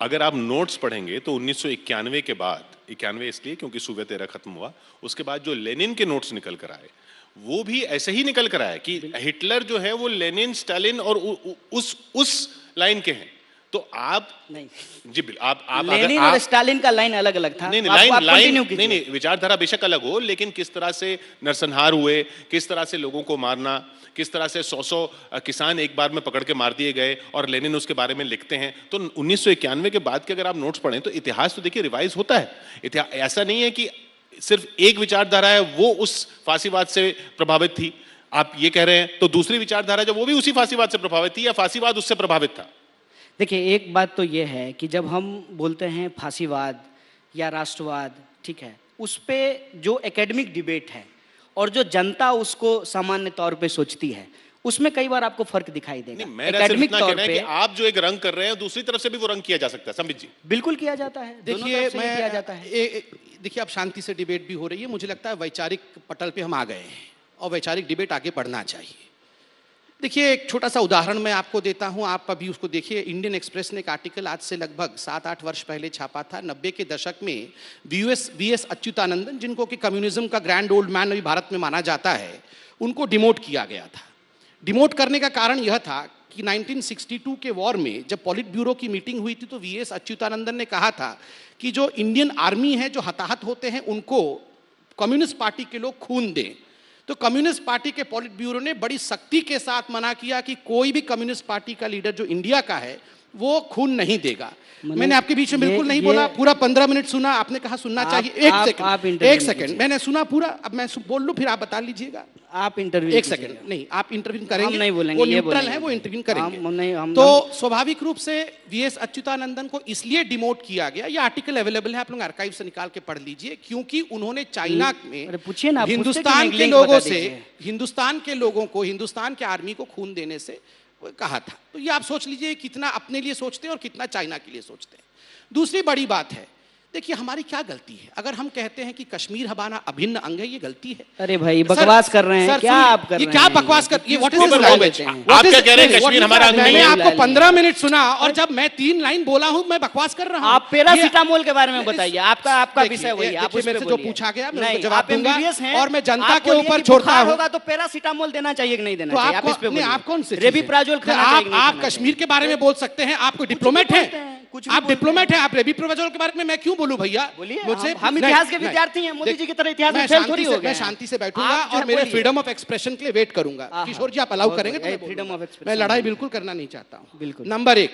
Speaker 1: अगर आप नोट्स पढ़ेंगे तो 1991 के बाद, 91 इसलिए क्योंकि सूबे तेरह खत्म हुआ, उसके बाद जो लेनिन के नोट्स निकल कर आए वो भी ऐसे ही निकल कर आए कि हिटलर जो है वो लेनिन, स्टालिन और उस लाइन के हैं। तो आप
Speaker 2: नहीं
Speaker 1: जी आप
Speaker 2: लेनिन और स्टालिन का लाइन अलग अलग था।
Speaker 1: नहीं नहीं, विचारधारा बेशक अलग हो, लेकिन किस तरह से नरसंहार हुए, किस तरह से लोगों को मारना, किस तरह से 100 किसान एक बार में पकड़ के मार दिए गए और लेनिन उसके बारे में लिखते हैं। तो 1991 के बाद के अगर आप नोट्स पढ़ें तो इतिहास तो देखिए रिवाइज होता है। इतिहास ऐसा नहीं है कि सिर्फ एक विचारधारा है वो उस फांसीवाद से प्रभावित थी, आप ये कह रहे हैं, तो दूसरी विचारधारा जो वो भी उसी फांसीवाद से प्रभावित थी या फांसीवाद उससे प्रभावित था।
Speaker 2: देखिए, एक बात तो ये है कि जब हम बोलते हैं फांसीवाद या राष्ट्रवाद, ठीक है, उस पे जो एकेडमिक डिबेट है और जो जनता उसको सामान्य तौर पे सोचती है उसमें कई बार आपको फर्क दिखाई देगा।
Speaker 1: एकेडमिक तौर पे आप जो एक रंग कर रहे हैं दूसरी तरफ से भी वो रंग किया जा सकता है। संबित जी
Speaker 2: बिल्कुल किया जाता है।
Speaker 3: देखिए
Speaker 2: किया जाता है।
Speaker 3: देखिए अब शांति से डिबेट भी हो रही है, मुझे लगता है वैचारिक पटल पे हम आ गए हैं और वैचारिक डिबेट आगे बढ़ना चाहिए। देखिए, एक छोटा सा उदाहरण मैं आपको देता हूं, आप अभी उसको देखिए। इंडियन एक्सप्रेस ने एक आर्टिकल आज से लगभग 7-8 वर्ष पहले छापा था। 90 के दशक में वीएस अच्युतानंदन, जिनको कि कम्युनिज्म का ग्रैंड ओल्ड मैन अभी भारत में माना जाता है, उनको डिमोट किया गया था। डिमोट करने का कारण यह था कि 1962 के वॉर में जब पॉलिट ब्यूरो की मीटिंग हुई थी तो वीएस अच्युतानंदन ने कहा था कि जो इंडियन आर्मी है, जो हताहत होते हैं, उनको कम्युनिस्ट पार्टी के लोग खून दें। तो कम्युनिस्ट पार्टी के पॉलिट ब्यूरो ने बड़ी सख्ती के साथ मना किया कि कोई भी कम्युनिस्ट पार्टी का लीडर जो इंडिया का है वो खून नहीं देगा। मैंने आपके बीच में बिल्कुल नहीं बोला, पूरा 15 मिनट सुना। आपने कहा सुनना चाहिए। एक सेकंड मैंने सुना पूरा। अब मैं बोल लूं, फिर आप बता लीजिएगा।
Speaker 2: आप इंटरव्यू
Speaker 3: एक सेकंड नहीं, आप इंटरव्यू करेंगे,
Speaker 2: हम नहीं बोलेंगे,
Speaker 3: वो
Speaker 2: ये
Speaker 3: न्यूट्रल है, वो इंटरव्यू करेंगे। तो स्वाभाविक रूप से वीएस अच्युतानंदन को इसलिए डिमोट किया गया, ये आर्टिकल अवेलेबल है, आप लोग आर्काइव से निकाल के पढ़ लीजिए, क्योंकि उन्होंने चाइना में
Speaker 2: पूछिए ना,
Speaker 3: हिंदुस्तान के लोगों से, हिंदुस्तान के लोगों को, हिंदुस्तान के आर्मी को खून देने से कहा था। तो ये आप सोच लीजिए कितना अपने लिए सोचते हैं और कितना चाइना के लिए सोचते हैं। दूसरी बड़ी बात है, देखिए हमारी क्या गलती है अगर हम कहते हैं कि कश्मीर हमारा अभिन्न अंग है, ये गलती है।
Speaker 2: अरे भाई बकवास कर रहे हैं क्या आप? कर
Speaker 3: ये
Speaker 2: रहे
Speaker 3: क्या
Speaker 2: हैं?
Speaker 3: बकवास कर, ये व्हाट इज दिस लैंग्वेज?
Speaker 1: आप क्या कह रहे हैं कश्मीर हमारा अंग नहीं
Speaker 3: मैंने
Speaker 1: है?
Speaker 3: आपको 15 मिनट सुना और जब मैं 3 लाइन बोला हूं मैं बकवास कर रहा हूं।
Speaker 2: आप पैरासिटामोल के बारे में बताइए, आपका विषय वही, आप
Speaker 3: मेरे से जो पूछा गया मैं
Speaker 2: नहीं,
Speaker 3: जवाब
Speaker 2: आप
Speaker 3: दूंगा
Speaker 2: MBBS हैं,
Speaker 3: और मैं जनता
Speaker 2: आप
Speaker 3: के
Speaker 2: बोलिए
Speaker 3: ऊपर
Speaker 2: कि
Speaker 3: छोड़ता
Speaker 2: बुखार
Speaker 3: हूं।
Speaker 2: होगा तो पैरासिटामोल देना चाहिए कि नहीं देना
Speaker 3: तो
Speaker 2: चाहिए? आप इस पे बोलिए।
Speaker 3: आप कौन से
Speaker 2: रेबिप्राजोल खाना चाहिए कि नहीं
Speaker 3: आप
Speaker 2: खाना
Speaker 3: कश्मीर के बारे में बोल सकते हैं, आपको डिप्लोमेट
Speaker 2: बोलते हैं,
Speaker 3: है,
Speaker 2: कुछ भी
Speaker 3: आप
Speaker 2: बोलते
Speaker 3: डिप्लोमेट है, आप रेबिप्राजोल के बारे में मैं क्यों बोलूं भैया?
Speaker 2: बोलिए,
Speaker 3: मुझसे
Speaker 2: हम
Speaker 3: नहीं,
Speaker 2: इतिहास के
Speaker 3: नहीं,
Speaker 2: विद्यार्थी हैं, मोदी
Speaker 3: देख,
Speaker 2: जी की तरह इतिहास में
Speaker 3: मैं
Speaker 2: फेल
Speaker 3: शांति
Speaker 2: थोड़ी
Speaker 3: से-
Speaker 2: हो गए
Speaker 3: मैं
Speaker 2: हैं।
Speaker 3: शांति से बैठूंगा
Speaker 2: आप जो
Speaker 3: और मेरे
Speaker 2: बोलिए।
Speaker 3: फ्रीडम ऑफ एक्सप्रेशन के लिए वेट करूंगा।
Speaker 2: हाँ,
Speaker 3: किशोर जी आप अलाउ करेंगे तो मैं
Speaker 2: फ्रीडम
Speaker 3: बोलूंगा।
Speaker 2: Of expression.
Speaker 3: मैं लड़ाई बिल्कुल करना नहीं चाहता हूं।
Speaker 2: बिल्कुल।
Speaker 3: नंबर 1,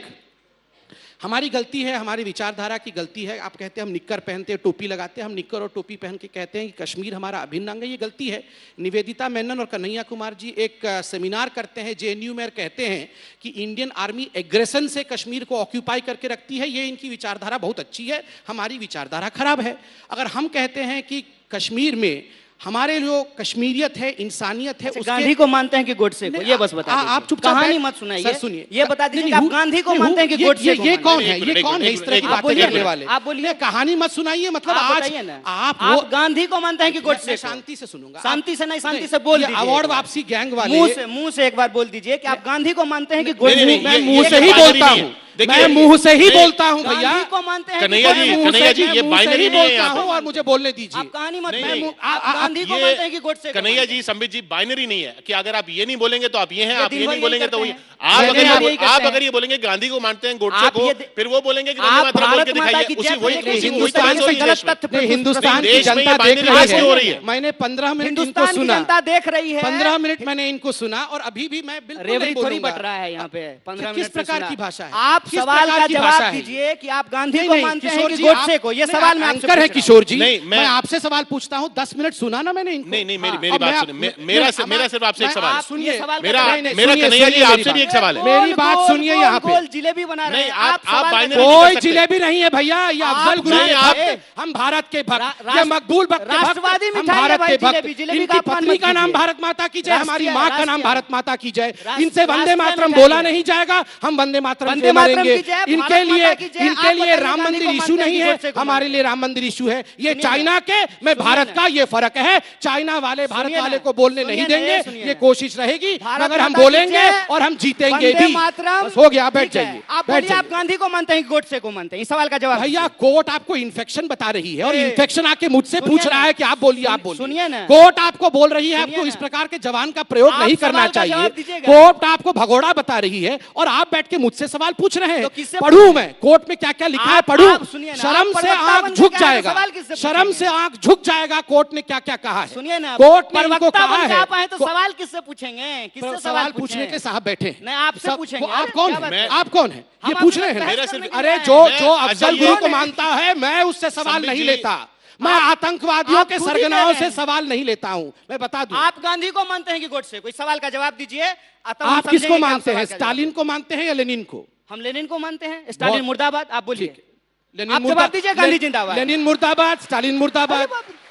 Speaker 3: हमारी गलती है, हमारी विचारधारा की गलती है। आप कहते हैं हम निक्कर पहनते हैं, टोपी लगाते हैं, हम निक्कर और टोपी पहन के कहते हैं कि कश्मीर हमारा अभिन्न अंग है, ये गलती है। निवेदिता मेनन और कन्हैया कुमार जी एक सेमिनार करते हैं जेएनयू में, कहते हैं कि इंडियन आर्मी एग्रेशन से कश्मीर को ऑक्यूपाई करके रखती है। ये इनकी विचारधारा बहुत अच्छी है, हमारी विचारधारा खराब है। अगर हम कहते हैं कि कश्मीर में हमारे जो कश्मीरियत है, इंसानियत है,
Speaker 2: गांधी को मानते हैं कि गोडसे को? ये बस बता दीजिए।
Speaker 3: आप चुपचाप
Speaker 2: कहानी मत सुनाइए,
Speaker 3: सर सुनिए,
Speaker 2: ये बता दीजिए आप गांधी को मानते हैं कि गोडसे को?
Speaker 3: ये कौन
Speaker 1: मानते
Speaker 3: है?
Speaker 1: हैं?
Speaker 3: ये कौन है इस तरह की
Speaker 1: आप
Speaker 3: बातें
Speaker 2: बोलिए
Speaker 3: करने
Speaker 2: ना,
Speaker 3: वाले?
Speaker 2: आप बोलिए।
Speaker 3: कहानी मत सुनाइए, मतलब
Speaker 2: आप
Speaker 3: आज
Speaker 2: बताइए ना,
Speaker 3: आप
Speaker 2: गांधी को मानते हैं कि गोडसे
Speaker 3: मैं
Speaker 2: को?
Speaker 3: शांति से सुनूंगा।
Speaker 2: शांति से नहीं, शांति से बोल दीजिए।
Speaker 3: अवार्ड वापसी गैंग वाले
Speaker 2: मुंह से एक बार बोल दीजिए कि आप गांधी को मानते हैं कि
Speaker 1: नहीं,
Speaker 2: गोडसे
Speaker 1: नहीं,
Speaker 2: को?
Speaker 3: मैं
Speaker 1: ये-
Speaker 3: मुंह
Speaker 1: ये
Speaker 3: से ही
Speaker 1: बाइनरी
Speaker 3: बोलता
Speaker 1: नहीं है।
Speaker 3: हूँ,
Speaker 1: देखिए,
Speaker 3: मैं मुंह से ही
Speaker 1: नहीं,
Speaker 3: बोलता हूँ भैया।
Speaker 2: गांधी को मानते हैं कि
Speaker 1: कन्हैया जी,
Speaker 2: गोडसे को?
Speaker 1: कन्हैया जी, ये
Speaker 3: मुंह से
Speaker 1: बाइनरी
Speaker 3: ही
Speaker 1: नहीं है
Speaker 3: बोलता
Speaker 1: यहाँ पे।
Speaker 3: हूँ और मुझे बोलने दीजिए।
Speaker 2: आप कहानी मत
Speaker 1: नहीं,
Speaker 2: बनाइए।
Speaker 1: नहीं,
Speaker 2: आप गांधी को
Speaker 1: ये
Speaker 2: मानते हैं कि गोडसे को?
Speaker 1: कन्हैया जी, संबित जी, बाइनरी नहीं है कि अगर आप ये नहीं बोलेंगे तो आप ये हैं, आप
Speaker 2: दिन
Speaker 1: ये
Speaker 2: भर
Speaker 1: नहीं
Speaker 2: यही
Speaker 1: बोलेंगे तो
Speaker 2: करते
Speaker 1: वही।
Speaker 2: हैं।
Speaker 1: आप
Speaker 2: दिन
Speaker 1: अगर
Speaker 2: भर यही
Speaker 1: ये-
Speaker 2: करते
Speaker 1: आप
Speaker 2: हैं।
Speaker 1: अगर ये बोलेंगे गांधी को मानते हैं गोडसे
Speaker 2: आप
Speaker 1: को,
Speaker 2: ये
Speaker 1: फिर वो बोलेंगे कि
Speaker 2: आप
Speaker 1: वंदे मातरम बोल
Speaker 2: भारत
Speaker 1: के
Speaker 2: माता
Speaker 1: दिखाइए,
Speaker 2: की
Speaker 1: उसी
Speaker 2: जय
Speaker 1: वही
Speaker 2: बोलेंगे,
Speaker 1: उसी वही
Speaker 2: हिंदुस्तान
Speaker 1: तरीके से
Speaker 2: से
Speaker 1: होगी
Speaker 2: गलत
Speaker 1: देश में।
Speaker 2: तथ्य
Speaker 3: नहीं, हिंदुस्तान की
Speaker 1: देश में ये
Speaker 3: जनता
Speaker 1: बाइनरी
Speaker 3: देख
Speaker 1: नहीं
Speaker 3: रही
Speaker 1: हो रही
Speaker 3: है।
Speaker 1: है।
Speaker 3: मैंने 15 मिनट इनको
Speaker 2: हिंदुस्तान की
Speaker 3: सुना,
Speaker 2: जनता देख रही है।
Speaker 3: 15 मिनट मैंने इनको सुना और अभी भी मैं बिल्कुल नहीं
Speaker 2: रेवड़ी थोड़ी
Speaker 3: बोलूंगा।
Speaker 2: बट रहा है यहाँ पे 15
Speaker 3: किस
Speaker 2: मिनट में
Speaker 3: प्रकार
Speaker 2: सुना।
Speaker 3: की भाषा है?
Speaker 2: आप
Speaker 3: किस
Speaker 2: सवाल
Speaker 3: प्रकार
Speaker 2: का
Speaker 3: की भाषा
Speaker 2: जवाब
Speaker 3: है?
Speaker 2: दीजिए कि आप गांधी
Speaker 3: नहीं,
Speaker 2: को
Speaker 3: नहीं,
Speaker 2: मानते हैं
Speaker 3: किशोर
Speaker 2: कि
Speaker 3: जी,
Speaker 2: गोडसे
Speaker 3: आप-
Speaker 2: को? ये
Speaker 3: नहीं,
Speaker 2: सवाल मैं
Speaker 3: आप
Speaker 2: आपसे
Speaker 3: एंकर है
Speaker 2: पूछ रहा हूं।
Speaker 3: किशोर जी।
Speaker 1: नहीं,
Speaker 3: मैं आपसे सवाल पूछता हूँ, 10 मिनट सुना ना मैंने इनको।
Speaker 1: नहीं, नहीं, मेरी
Speaker 3: और
Speaker 1: बात
Speaker 3: मैं-
Speaker 1: सुनिए। मेरा सिर्फ आपसे एक सवाल है।
Speaker 3: सुनिए,
Speaker 2: सवाल
Speaker 1: मेरा
Speaker 2: का-
Speaker 3: नहीं,
Speaker 1: मेरा
Speaker 3: सुनिए,
Speaker 1: कन्हैया जी
Speaker 3: सुनिए
Speaker 1: आपसे
Speaker 3: मेरी
Speaker 1: भी एक
Speaker 3: बात।
Speaker 1: सवाल है।
Speaker 3: मेरी बात सुनिए यहाँ पे।
Speaker 2: गोल जिलेबी बना रहे
Speaker 1: नहीं,
Speaker 2: हैं।
Speaker 1: आप
Speaker 2: सवाल का
Speaker 1: बाइनरी
Speaker 2: जवाब-
Speaker 1: नहीं कर
Speaker 3: कोई
Speaker 1: सकते।
Speaker 3: जिलेबी नहीं है भैया, ये अफजल गुरु
Speaker 1: नहीं,
Speaker 3: के
Speaker 1: आप-
Speaker 3: भक्त, हम भारत के भक्त,
Speaker 2: राष्ट्र-
Speaker 3: ये मकबूल भक्त के भक्त,
Speaker 2: राष्ट्रवादी
Speaker 3: हम
Speaker 2: मिठाई है
Speaker 3: भारत
Speaker 2: भाई
Speaker 3: के भक्त।
Speaker 2: जिलेबी, जिलेबी का
Speaker 3: इनकी
Speaker 2: अपमान
Speaker 3: पत्नी
Speaker 2: मत
Speaker 3: का नाम
Speaker 2: कीजिए।
Speaker 3: भारत माता की जय, हमारी
Speaker 2: राष्ट्रीय-
Speaker 3: माँ का नाम
Speaker 2: राष्ट्रीय-
Speaker 3: भारत माता की जय।
Speaker 2: राष्ट्र-
Speaker 3: इनसे वंदे
Speaker 2: राष्ट्रीय
Speaker 3: मातरम
Speaker 2: मिठाई
Speaker 3: बोला
Speaker 2: है।
Speaker 3: नहीं जाएगा, हम वंदे मातरम
Speaker 2: वंदे
Speaker 3: से
Speaker 2: मातरम
Speaker 3: मरेंगे।
Speaker 2: की जय,
Speaker 3: इनके
Speaker 2: भारत
Speaker 3: लिए
Speaker 2: माता की जय।
Speaker 3: इनके
Speaker 2: आप
Speaker 3: लिए
Speaker 2: बताइए
Speaker 3: राम
Speaker 2: गांधी
Speaker 3: मंदिर
Speaker 2: को
Speaker 3: इशू
Speaker 2: मानते हैं
Speaker 3: नहीं
Speaker 2: कि
Speaker 3: है,
Speaker 2: गोडसे को
Speaker 3: हमारे
Speaker 2: मानते
Speaker 3: लिए राम मंदिर इशू है। ये
Speaker 2: सुनिए
Speaker 3: चाइना के, मैं
Speaker 2: सुनिए
Speaker 3: भारत
Speaker 2: ना।
Speaker 3: का, ये फर्क है। चाइना वाले भारत
Speaker 2: सुनिए
Speaker 3: वाले
Speaker 2: ना।
Speaker 3: को बोलने
Speaker 2: सुनिए
Speaker 3: नहीं
Speaker 2: ना,
Speaker 3: देंगे,
Speaker 2: सुनिए
Speaker 3: ये
Speaker 2: ना।
Speaker 3: कोशिश रहेगी,
Speaker 2: भारत
Speaker 3: मगर हम
Speaker 2: माता की
Speaker 3: बोलेंगे
Speaker 2: जय,
Speaker 3: और हम जीतेंगे
Speaker 2: वंदे
Speaker 3: भी।
Speaker 2: मातरम।
Speaker 3: बस हो गया, बैठ
Speaker 2: ठीक है।
Speaker 3: जाइए,
Speaker 2: आप
Speaker 3: बैठ
Speaker 2: बोलिए, आप
Speaker 3: जाइए।
Speaker 2: गांधी को मानते हैं कि गोडसे को मानते हैं? इस सवाल का जवाब
Speaker 3: भैया कोर्ट आपको इन्फेक्शन बता रही है और
Speaker 2: ए,
Speaker 3: इन्फेक्शन आके मुझसे
Speaker 2: सुनिए
Speaker 3: पूछ
Speaker 2: ना।
Speaker 3: रहा है कि आप बोलिए, आप बोलिए।
Speaker 2: सुनिए ना।
Speaker 3: कोर्ट आपको बोल रही है
Speaker 2: सुनिए
Speaker 3: आपको इस
Speaker 2: ना।
Speaker 3: प्रकार के जवान का प्रयोग
Speaker 2: आप
Speaker 3: नहीं
Speaker 2: सवाल
Speaker 3: करना
Speaker 2: का
Speaker 3: चाहिए।
Speaker 2: जवाब दीजिएगा।
Speaker 3: कोर्ट आपको भगोड़ा बता रही है और आप बैठ के मुझसे सवाल पूछ रहे हैं।
Speaker 2: तो किससे
Speaker 3: पढ़ूं
Speaker 2: पूछें?
Speaker 3: मैं कोर्ट में क्या क्या लिखा है,
Speaker 2: आप
Speaker 3: पढ़ूं।
Speaker 2: सुनिए ना,
Speaker 3: शर्म
Speaker 2: आप
Speaker 3: से
Speaker 2: प्रवक्ता
Speaker 3: आंख
Speaker 2: बन के
Speaker 3: झुक
Speaker 2: क्या है,
Speaker 3: जाएगा,
Speaker 2: सवाल किससे
Speaker 3: शर्म
Speaker 2: पूछेंगे?
Speaker 3: से आंख झुक जाएगा। कोर्ट ने क्या क्या कहा है,
Speaker 2: सुनिए ना,
Speaker 3: कोर्ट ने इनको
Speaker 2: प्रवक्ता
Speaker 3: कहा
Speaker 2: बन के
Speaker 3: है।
Speaker 2: आप आए तो सवाल किससे पूछेंगे? किससे
Speaker 3: सवाल पूछने के साहब बैठे हैं।
Speaker 2: नहीं, आपसे पूछेंगे।
Speaker 3: आप
Speaker 2: अरे,
Speaker 3: कौन
Speaker 2: क्या बात
Speaker 3: है?
Speaker 2: है?
Speaker 3: आप कौन है? ये
Speaker 2: हम
Speaker 3: पूछ
Speaker 2: आपसे
Speaker 3: रहे हैं
Speaker 2: बहस
Speaker 3: ना?
Speaker 2: करने के
Speaker 3: अरे
Speaker 2: लिए
Speaker 3: जो
Speaker 2: आए हैं।
Speaker 3: जो अफजल गुरु को
Speaker 2: कौन है?
Speaker 3: मानता है, मैं उससे सवाल
Speaker 1: संबित
Speaker 3: नहीं
Speaker 1: जी,
Speaker 3: लेता। मैं आतंकवादियों
Speaker 2: आप
Speaker 3: के
Speaker 2: खुद ही
Speaker 3: सरगनाओं
Speaker 2: कह रहे
Speaker 3: से
Speaker 2: हैं।
Speaker 3: सवाल नहीं लेता हूं, मैं बता दूं।
Speaker 2: आप गांधी को मानते हैं कि गोडसे को? इस सवाल का जवाब दीजिए।
Speaker 3: आप किसको मानते हैं, स्टालिन को मानते हैं या लेनिन को?
Speaker 2: हम लेनिन को मानते हैं। स्टालिन मुर्दाबाद। आप बोलिए।
Speaker 3: लेनिन
Speaker 2: आप जवाब दीजिए, गांधी जिंदाबाद।
Speaker 3: लेनिन मुर्दाबाद, स्टालिन मुर्दाबाद।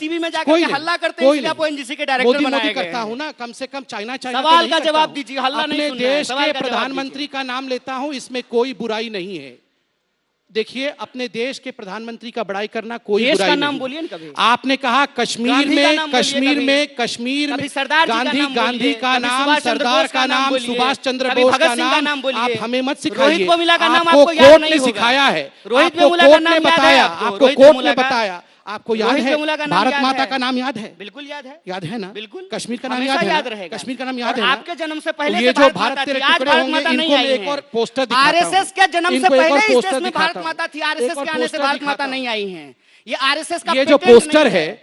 Speaker 2: टीवी में जाकर
Speaker 3: कोई
Speaker 2: के
Speaker 3: नहीं,
Speaker 2: हल्ला करते हैं,
Speaker 3: कोई
Speaker 2: इसलिए आप
Speaker 3: नहीं।
Speaker 2: ओएनजीसी के डायरेक्टर
Speaker 3: मोदी
Speaker 2: बनाए
Speaker 3: मोदी
Speaker 2: गए
Speaker 3: करता
Speaker 2: हैं।
Speaker 3: हूं ना, कम से कम चाइना चाइना
Speaker 2: सवाल
Speaker 3: तो नहीं
Speaker 2: का
Speaker 3: करता
Speaker 2: जवाब
Speaker 3: हूं।
Speaker 2: दीजिए, हल्ला नहीं
Speaker 3: अपने
Speaker 2: सुनना है,
Speaker 3: देश
Speaker 2: सवाल
Speaker 3: के
Speaker 2: का जवाब
Speaker 3: प्रधानमंत्री का नाम लेता हूं, इसमें कोई बुराई नहीं है। देखिए, अपने देश के प्रधानमंत्री का बड़ाई करना कोई
Speaker 2: देश
Speaker 3: बुराई
Speaker 2: का
Speaker 3: नहीं।
Speaker 2: नाम बोलिए ना कभी।
Speaker 3: आपने कहा कश्मीर
Speaker 2: गांधी का
Speaker 3: में,
Speaker 2: नाम बोलिए
Speaker 3: कश्मीर
Speaker 2: कभी
Speaker 3: में
Speaker 2: सरदार जी का
Speaker 3: गांधी
Speaker 2: नाम
Speaker 3: गांधी
Speaker 2: बोलिए,
Speaker 3: का
Speaker 2: कभी
Speaker 3: नाम,
Speaker 2: सुभाष चंद्र
Speaker 3: सरदार
Speaker 2: बोस
Speaker 3: का नाम,
Speaker 2: बोलिए,
Speaker 3: सुभाष चंद्र
Speaker 2: कभी
Speaker 3: बोस
Speaker 2: भगत
Speaker 3: का
Speaker 2: सिंह का नाम बोलिए।
Speaker 3: आप हमें मत
Speaker 2: रोहित
Speaker 3: सिखाइए।
Speaker 2: वेमुला का नाम
Speaker 3: आपको
Speaker 2: आपको याद
Speaker 3: कोर्ट
Speaker 2: नहीं
Speaker 3: ने
Speaker 2: होगा।
Speaker 3: सिखाया है,
Speaker 2: रोहित
Speaker 3: आपको
Speaker 2: वेमुला का
Speaker 3: कोर्ट
Speaker 2: नाम
Speaker 3: ने
Speaker 2: याद है
Speaker 3: बताया,
Speaker 2: आपको?
Speaker 3: आपको
Speaker 2: रोहित
Speaker 3: कोर्ट
Speaker 2: वेमुला
Speaker 3: ने
Speaker 2: का?
Speaker 3: बताया। आपको याद
Speaker 2: रोहित
Speaker 3: है
Speaker 2: वेमुला का नाम
Speaker 3: भारत
Speaker 2: याद
Speaker 3: माता
Speaker 2: है?
Speaker 3: का नाम याद है?
Speaker 2: बिल्कुल याद है।
Speaker 3: याद है ना?
Speaker 2: बिल्कुल।
Speaker 3: कश्मीर का नाम
Speaker 2: हमेशा
Speaker 3: याद है
Speaker 2: याद
Speaker 3: ना?
Speaker 2: रहेगा।
Speaker 3: कश्मीर का नाम
Speaker 2: और
Speaker 3: याद है ना?
Speaker 2: आपके जन्म से पहले
Speaker 3: तो
Speaker 2: से
Speaker 3: ये जो
Speaker 2: भारत
Speaker 3: भारत
Speaker 2: माता
Speaker 3: तेरे
Speaker 2: थी, आज
Speaker 3: टुकड़े
Speaker 2: भारत
Speaker 3: होंगे,
Speaker 2: माता नहीं
Speaker 3: इनको
Speaker 2: आई
Speaker 3: मैं एक
Speaker 2: हैं।
Speaker 3: और पोस्टर दिखाता हूं।
Speaker 2: आरएसएस के जन्म से
Speaker 3: इनको एक
Speaker 2: पहले
Speaker 3: और
Speaker 2: इस देश
Speaker 3: पोस्टर
Speaker 2: में
Speaker 3: दिखाता
Speaker 2: भारत
Speaker 3: हूं।
Speaker 2: माता थी,
Speaker 3: एक
Speaker 2: आरएसएस
Speaker 3: और
Speaker 2: के आने से
Speaker 3: पोस्टर
Speaker 2: भारत
Speaker 3: दिखाता
Speaker 2: माता
Speaker 3: हूं।
Speaker 2: नहीं आई हैं। ये आरएसएस का
Speaker 3: ये जो
Speaker 2: पेटेंट
Speaker 3: पोस्टर
Speaker 2: नहीं
Speaker 3: है,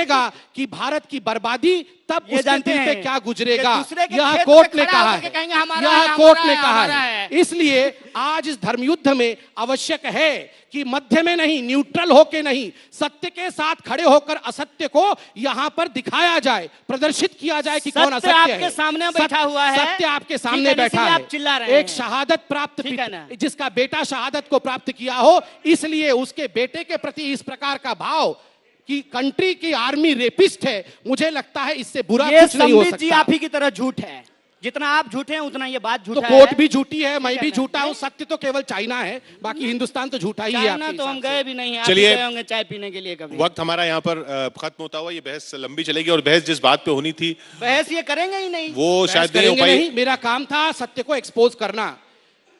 Speaker 3: कहेगा कि भारत की बर्बादी तब
Speaker 2: ये
Speaker 3: उसके
Speaker 2: जानते
Speaker 3: दिल पे
Speaker 2: हैं
Speaker 3: क्या गुजरेगा,
Speaker 2: कि दूसरे के
Speaker 3: यह
Speaker 2: खेत
Speaker 3: कोर्ट
Speaker 2: में
Speaker 3: ने
Speaker 2: खड़ा
Speaker 3: कहा
Speaker 2: होकर
Speaker 3: है,
Speaker 2: कहेंगे हमारा
Speaker 3: यह
Speaker 2: है,
Speaker 3: कोर्ट
Speaker 2: हमारा
Speaker 3: ने
Speaker 2: है,
Speaker 3: कहा
Speaker 2: हमारा
Speaker 3: है।
Speaker 2: है।
Speaker 3: इसलिए आज इस धर्मयुद्ध में आवश्यक है कि मध्य में नहीं, न्यूट्रल होके नहीं, सत्य के साथ खड़े होकर असत्य को यहां पर दिखाया जाए, प्रदर्शित किया जाए कि कौन
Speaker 2: सत्य
Speaker 3: असत्य है।
Speaker 2: आपके सामने बैठा हुआ है।
Speaker 3: सत्य आपके
Speaker 2: ठीक
Speaker 3: सामने
Speaker 2: है,
Speaker 3: बैठा
Speaker 2: इसीलिए
Speaker 3: है।
Speaker 2: आप चिल्ला रहे
Speaker 3: एक
Speaker 2: हैं।
Speaker 3: शहादत प्राप्त
Speaker 2: ठीक है ना?
Speaker 3: जिसका बेटा शहादत को प्राप्त किया हो, इसलिए उसके बेटे के प्रति इस प्रकार का भाव कि कंट्री की आर्मी रेपिस्ट है, मुझे लगता है इससे बुरा
Speaker 2: ये
Speaker 3: कुछ नहीं हो
Speaker 2: संबित जी
Speaker 3: सकता।
Speaker 2: आप ही की तरह झूठ है। जितना आप झूठे हैं उतना ये बात
Speaker 3: तो
Speaker 2: झूठा
Speaker 3: कोर्ट
Speaker 2: है।
Speaker 3: भी झूठी है, मैं
Speaker 2: ठीक
Speaker 3: भी
Speaker 2: है ना?
Speaker 3: झूठा हूं, सत्य तो केवल चाइना है, बाकी हिंदुस्तान तो झूठा ही है।
Speaker 2: चाइना
Speaker 3: आपके
Speaker 2: तो हम
Speaker 3: हिसाब से।
Speaker 2: गए भी नहीं, आप
Speaker 1: चलिए,
Speaker 2: ही गए होंगे चाय पीने के लिए कभी।
Speaker 1: वक्त हमारा यहाँ पर खत्म होता हुआ, ये बहस लंबी चलेगी और बहस जिस बात पे होनी थी
Speaker 2: बहस ये करेंगे ही नहीं।
Speaker 1: वो
Speaker 3: बहस
Speaker 1: शायद नहीं हो
Speaker 3: करेंगे
Speaker 1: पाई।
Speaker 3: नहीं, मेरा काम था सत्य को एक्सपोज करना।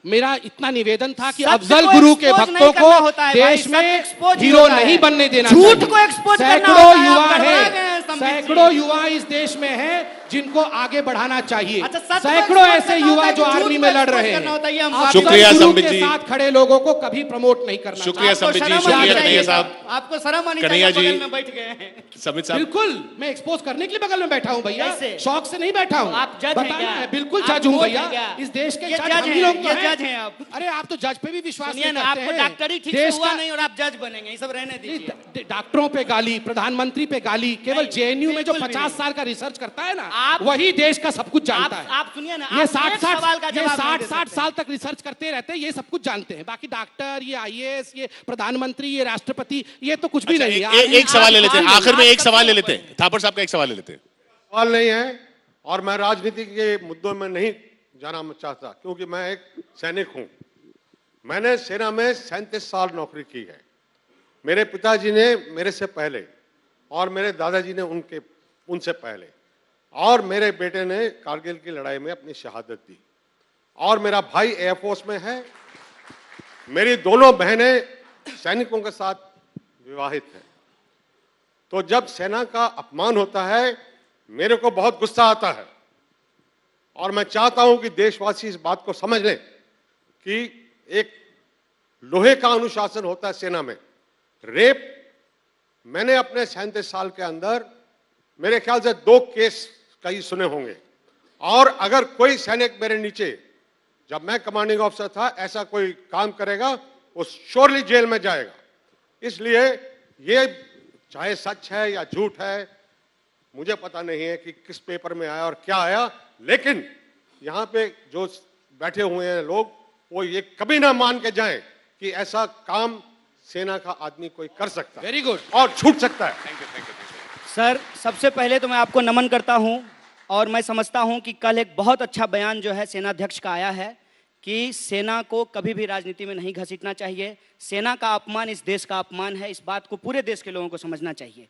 Speaker 3: मेरा इतना निवेदन था कि
Speaker 2: सत्य
Speaker 3: अफजल
Speaker 2: को
Speaker 3: गुरु के
Speaker 2: expose नहीं
Speaker 3: भक्तों
Speaker 2: करना
Speaker 3: को
Speaker 2: होता है भाई,
Speaker 3: देश
Speaker 2: सत्य
Speaker 3: में
Speaker 2: expose ही
Speaker 3: हीरो
Speaker 2: होता है।
Speaker 3: नहीं बनने देना
Speaker 2: झूठ
Speaker 3: चाहिए।
Speaker 2: को expose करना
Speaker 3: सैकड़ों
Speaker 2: होता है,
Speaker 3: युवा
Speaker 2: आप गड़बड़ा गए
Speaker 3: हैं,
Speaker 2: हैं, संबित जी।
Speaker 3: सैकड़ों युवा इस देश में हैं जिनको आगे बढ़ाना चाहिए।
Speaker 2: अच्छा, सत्य को
Speaker 3: सैकड़ों
Speaker 2: expose
Speaker 3: ऐसे
Speaker 2: करना
Speaker 3: युवा
Speaker 2: होता है
Speaker 3: जो
Speaker 2: कि झूठ
Speaker 3: आर्मी
Speaker 2: को
Speaker 3: में लड़
Speaker 2: expose
Speaker 3: रहे
Speaker 2: करना होता है, ये हम
Speaker 3: हैं।
Speaker 2: बात
Speaker 1: शुक्रिया,
Speaker 3: अफजल गुरु
Speaker 1: संबित
Speaker 3: के
Speaker 1: जी।
Speaker 3: साथ खड़े लोगों को कभी प्रमोट नहीं करना
Speaker 1: शुक्रिया
Speaker 3: चाहिए।
Speaker 1: संबित जी,
Speaker 2: आपको शर्म आनी
Speaker 1: शुक्रिया
Speaker 2: चाहिए।
Speaker 1: कन्हैया साहब।
Speaker 2: आपको शर्म आनी
Speaker 1: कन्हैया
Speaker 2: चाहिए,
Speaker 1: जी।
Speaker 2: बगल में बैठ गए हैं।
Speaker 1: संबित साहब,
Speaker 3: बिल्कुल, मैं एक्सपोज करने के लिए बगल में बैठा हूं भैया,
Speaker 2: कैसे?
Speaker 3: शौक से नहीं बैठा हूं।
Speaker 2: आप जज हैं
Speaker 3: बताना
Speaker 2: क्या?
Speaker 3: है, बिल्कुल
Speaker 2: आप
Speaker 3: जज हूं
Speaker 2: कोच
Speaker 3: भैया।
Speaker 2: हैं क्या?
Speaker 3: इस देश के
Speaker 2: ये
Speaker 3: जज
Speaker 2: जज
Speaker 3: हम ही
Speaker 2: हैं,
Speaker 3: लोग तो
Speaker 2: ये
Speaker 3: हैं।
Speaker 2: जज हैं आप।
Speaker 3: अरे आप तो जज पे भी विश्वास
Speaker 2: सुनिए
Speaker 3: नहीं
Speaker 2: ना,
Speaker 3: करते
Speaker 2: आपको
Speaker 3: हैं।
Speaker 2: डॉक्टरी ठीक से
Speaker 3: देश
Speaker 2: हुआ
Speaker 3: का
Speaker 2: नहीं और आप जज बनेंगे, ये सब रहने दीजिए।
Speaker 3: डॉक्टरों पे गाली, प्रधानमंत्री पे गाली, केवल
Speaker 2: नहीं,
Speaker 3: जेएनयू में जो
Speaker 2: बिल्कुल भी
Speaker 3: 50
Speaker 2: नहीं।
Speaker 3: साल का रिसर्च करता है ना,
Speaker 2: आप-
Speaker 3: वही देश का सब कुछ जानता है।
Speaker 2: आप सुनिए ना,
Speaker 3: ये
Speaker 2: आप
Speaker 3: 60
Speaker 2: एक सवाल का जवाब नहीं दे
Speaker 3: 60
Speaker 2: सकते।
Speaker 3: साल तक रिसर्च करते रहते हैं, ये सब कुछ जानते हैं। बाकी डॉक्टर, ये आईएएस, ये प्रधानमंत्री, ये राष्ट्रपति, ये तो कुछ भी
Speaker 1: अच्छा,
Speaker 3: नहीं
Speaker 1: एक
Speaker 3: है।
Speaker 1: सवाल ले लेते हैं,
Speaker 2: आप-
Speaker 1: आखिर में
Speaker 2: आप
Speaker 1: एक सवाल ले
Speaker 2: कब
Speaker 1: लेते हैं, थापर साहब का एक सवाल ले लेते हैं।
Speaker 4: सवाल नहीं है और मैं राजनीति के मुद्दों में नहीं जाना चाहता, क्योंकि मैं एक सैनिक हूं। मैंने सेना में 37 साल नौकरी की है। मेरे पिताजी ने मेरे से पहले और मेरे दादाजी ने उनसे पहले, और मेरे बेटे ने कारगिल की लड़ाई में अपनी शहादत दी, और मेरा भाई एयरफोर्स में है। मेरी दोनों बहनें सैनिकों के साथ विवाहित हैं। तो जब सेना का अपमान होता है, मेरे को बहुत गुस्सा आता है, और मैं चाहता हूं कि देशवासी इस बात को समझ लें कि एक लोहे का अनुशासन होता है सेना में। रेप, मैंने अपने 37 साल के अंदर मेरे ख्याल से 2 केस कई सुने होंगे, और अगर कोई सैनिक मेरे नीचे, जब मैं कमांडिंग ऑफिसर था, ऐसा कोई काम करेगा, वो श्योरली जेल में जाएगा। इसलिए ये चाहे सच है या झूठ है, मुझे पता नहीं है कि किस पेपर में आया और क्या आया, लेकिन यहाँ पे जो बैठे हुए हैं लोग, वो ये कभी ना मान के जाएं कि ऐसा काम सेना का आदमी कोई कर सकता है।
Speaker 3: Very good.
Speaker 4: और छूट सकता है।
Speaker 2: सर, सबसे पहले तो मैं आपको नमन करता हूं, और मैं समझता हूं कि कल एक बहुत अच्छा बयान जो है सेनाध्यक्ष का आया है कि सेना को कभी भी राजनीति में नहीं घसीटना चाहिए। सेना का अपमान इस देश का अपमान है, इस बात को पूरे देश के लोगों को समझना चाहिए।